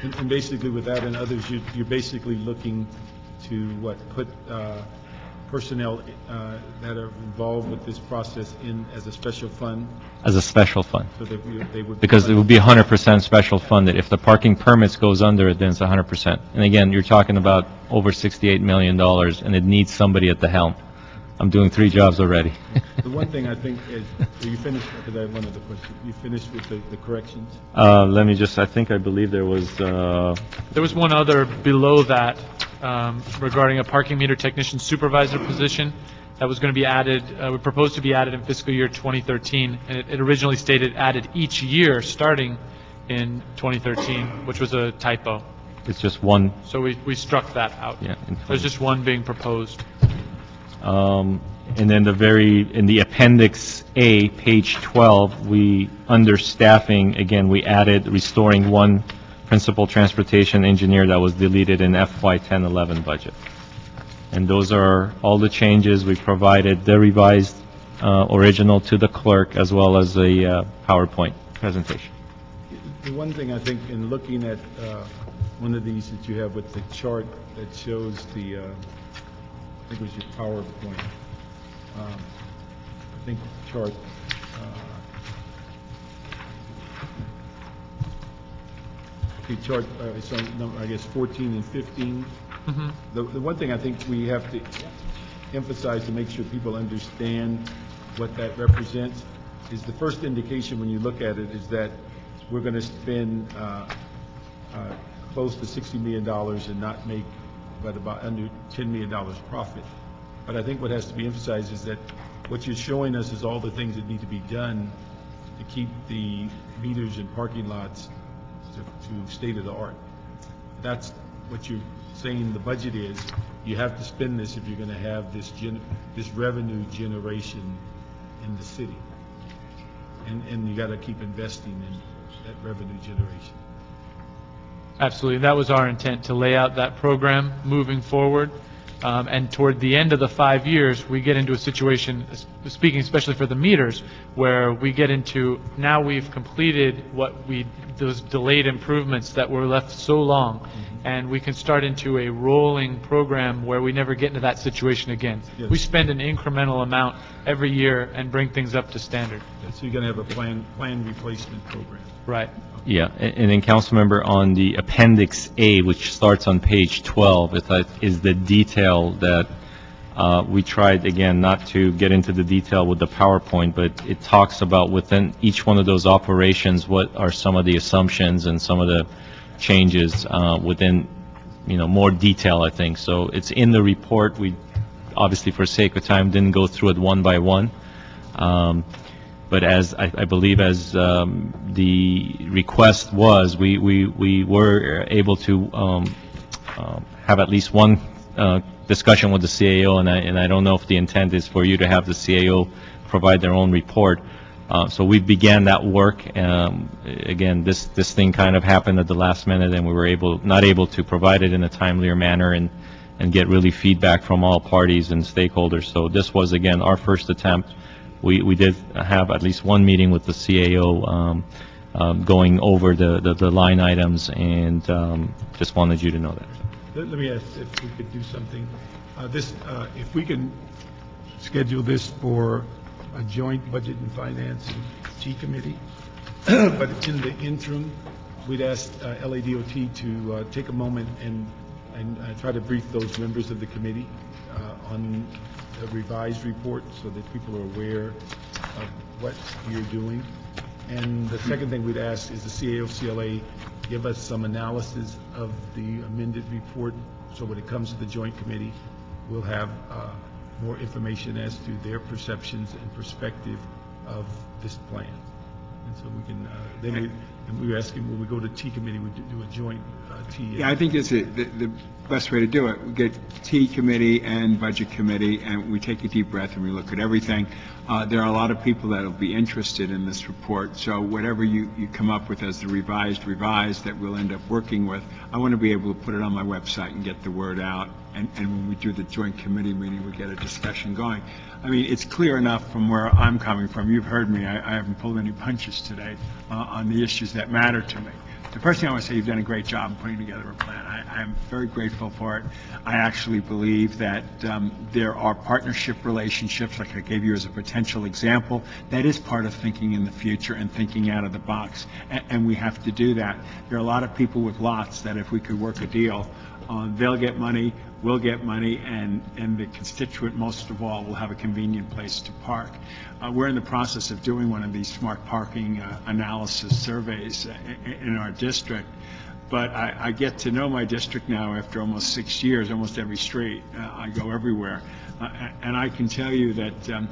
And basically with that and others, you're basically looking to put personnel that are involved with this process in as a special fund? As a special fund. So that they would... Because it would be 100% special funded. If the parking permits goes under it, then it's 100%. And again, you're talking about over $68 million, and it needs somebody at the helm. I'm doing 3 jobs already. The one thing I think is, are you finished, because I have one other question. You finished with the corrections? Let me just, I believe there was, There was one other below that regarding a parking meter technician supervisor position that was going to be added, we proposed to be added in fiscal year 2013, and it originally stated added each year starting in 2013, which was a typo. it's just one, So we struck that out. yeah. There's just one being proposed. And then in the Appendix A, page 12, under staffing, again, we added restoring one principal transportation engineer that was deleted in FY 10-11 budget. And those are all the changes. We provided the revised original to the clerk as well as a PowerPoint presentation. The one thing I think in looking at one of these that you have with the chart that shows the, I think it was your PowerPoint, I think chart, the chart, it's on number, I guess, 14 and 15. The one thing I think we have to emphasize to make sure people understand what that represents is the first indication when you look at it is that we're going to spend close to $60 million and not make but about under $10 million profit. But I think what has to be emphasized is that what you're showing us is all the things that need to be done to keep the meters and parking lots to state of the art. That's what you're saying the budget is. You have to spend this if you're going to have this revenue generation in the city. And you got to keep investing in that revenue generation. Absolutely. That was our intent, to lay out that program moving forward. And toward the end of the 5 years, we get into a situation, speaking especially for the meters, where we get into, now we've completed those delayed improvements that were left so long, and we can start into a rolling program where we never get into that situation again. Yes. We spend an incremental amount every year and bring things up to standard. So you're going to have a plan replacement program. Right. Yeah, and then, Councilmember, on the Appendix A, which starts on page 12, is the detail that we tried, again, not to get into the detail with the PowerPoint, but it talks about within each one of those operations, what are some of the assumptions and some of the changes within, more detail, I think. So it's in the report. We, obviously, for sake of time, didn't go through it one by one. But as I believe as the request was, we were able to have at least one discussion with the CAO, and I don't know if the intent is for you to have the CAO provide their own report. So we began that work. Again, this thing kind of happened at the last minute, and we were not able to provide it in a timelier manner and get really feedback from all parties and stakeholders. So this was, again, our first attempt. We did have at least one meeting with the CAO going over the line items, and just wanted you to know that. Let me ask if we could do something. If we can schedule this for a joint budget and finance and T committee, but in the interim, we'd ask LADOT to take a moment and try to brief those members of the committee on the revised report so that people are aware of what you're doing. And the second thing we'd ask is the CAO, CLA give us some analysis of the amended report, so when it comes to the joint committee, we'll have more information as to their perceptions and perspective of this plan. And so we can, and we were asking, when we go to T committee, we do a joint T. Yeah, I think that's the best way to do it. We get T committee and budget committee, and we take a deep breath and we look at everything. There are a lot of people that will be interested in this report, so whatever you come up with as the revised that we'll end up working with, I want to be able to put it on my website and get the word out, and when we do the joint committee meeting, we get a discussion going. I mean, it's clear enough from where I'm coming from. You've heard me. I haven't pulled any punches today on the issues that matter to me. The first thing I want to say, you've done a great job in putting together a plan. I'm very grateful for it. I actually believe that there are partnership relationships, like I gave you as a potential example, that is part of thinking in the future and thinking out of the box, and we have to do that. There are a lot of people with lots that if we could work a deal, they'll get money, will get money, and the constituent, most of all, will have a convenient place to park. We're in the process of doing one of these smart parking analysis surveys in our district, but I get to know my district now after almost 6 years, almost every street. I go everywhere, and I can tell you that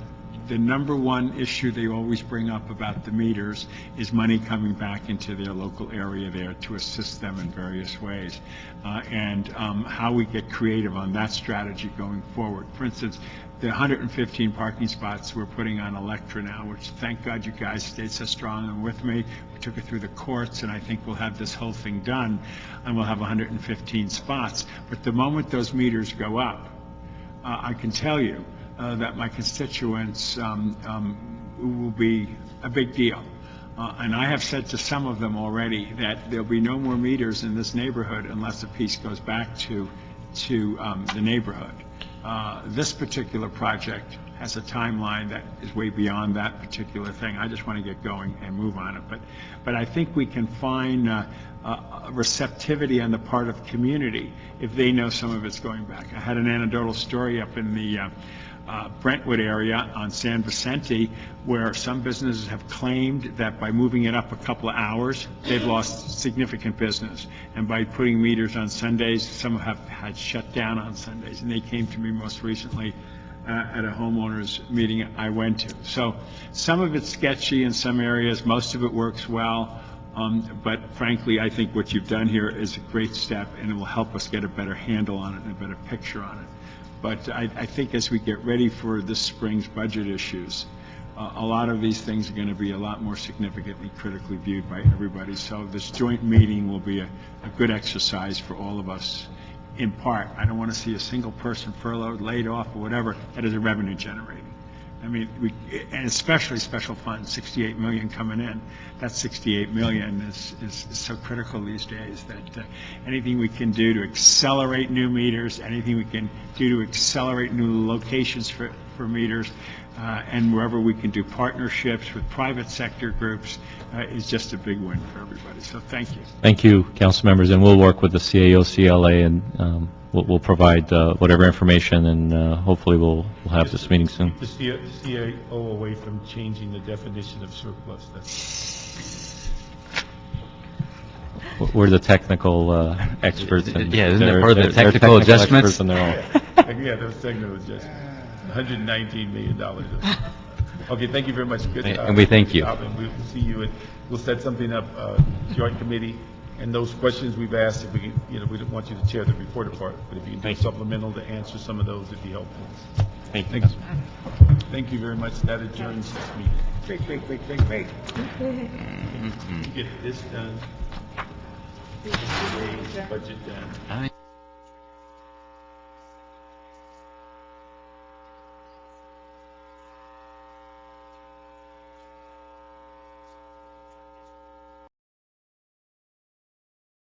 the number one issue they always bring up about the meters is money coming back into their local area there to assist them in various ways, and how we get creative on that strategy going forward. For instance, the 115 parking spots we're putting on Electra now, which thank God you guys stayed so strong and with me. We took it through the courts, and I think we'll have this whole thing done, and we'll have 115 spots. But the moment those meters go up, I can tell you that my constituents will be a big deal. And I have said to some of them already that there'll be no more meters in this neighborhood unless a piece goes back to the neighborhood. This particular project has a timeline that is way beyond that particular thing. I just want to get going and move on it. But I think we can find receptivity on the part of the community if they know some of it's going back. I had an anecdotal story up in the Brentwood area on San Vicente, where some businesses have claimed that by moving it up a couple of hours, they've lost significant business. And by putting meters on Sundays, some have had shut down on Sundays. And they came to me most recently at a homeowners meeting I went to. So some of it's sketchy in some areas, most of it works well. But frankly, I think what you've done here is a great step, and it will help us get a better handle on it and a better picture on it. But I think as we get ready for this spring's budget issues, a lot of these things are going to be a lot more significantly critically viewed by everybody. So this joint meeting will be a good exercise for all of us. In part, I don't want to see a single person furloughed, laid off, or whatever that is a revenue generating. I mean, and especially special funds, 68 million coming in. That 68 million is so critical these days that anything we can do to accelerate new meters, anything we can do to accelerate new locations for meters, and wherever we can do partnerships with private sector groups is just a big win for everybody. So thank you. Thank you, council members, and we'll work with the CAO, CLA, and we'll provide whatever information, and hopefully we'll have this meeting soon. The CAO away from changing the definition of surplus. We're the technical experts. Yeah, isn't it part of the technical adjustments? Yeah, those technical adjustments. $119 million. Okay, thank you very much. Good, and we thank you. And we'll see you, and we'll set something up, joint committee. And those questions we've asked, if we can, we don't want you to chair the reporter part, but if you can do supplemental to answer some of those, it'd be helpful. Thank you. Thank you very much. That adjourns this meeting. Great. Get this done. Today's budget done.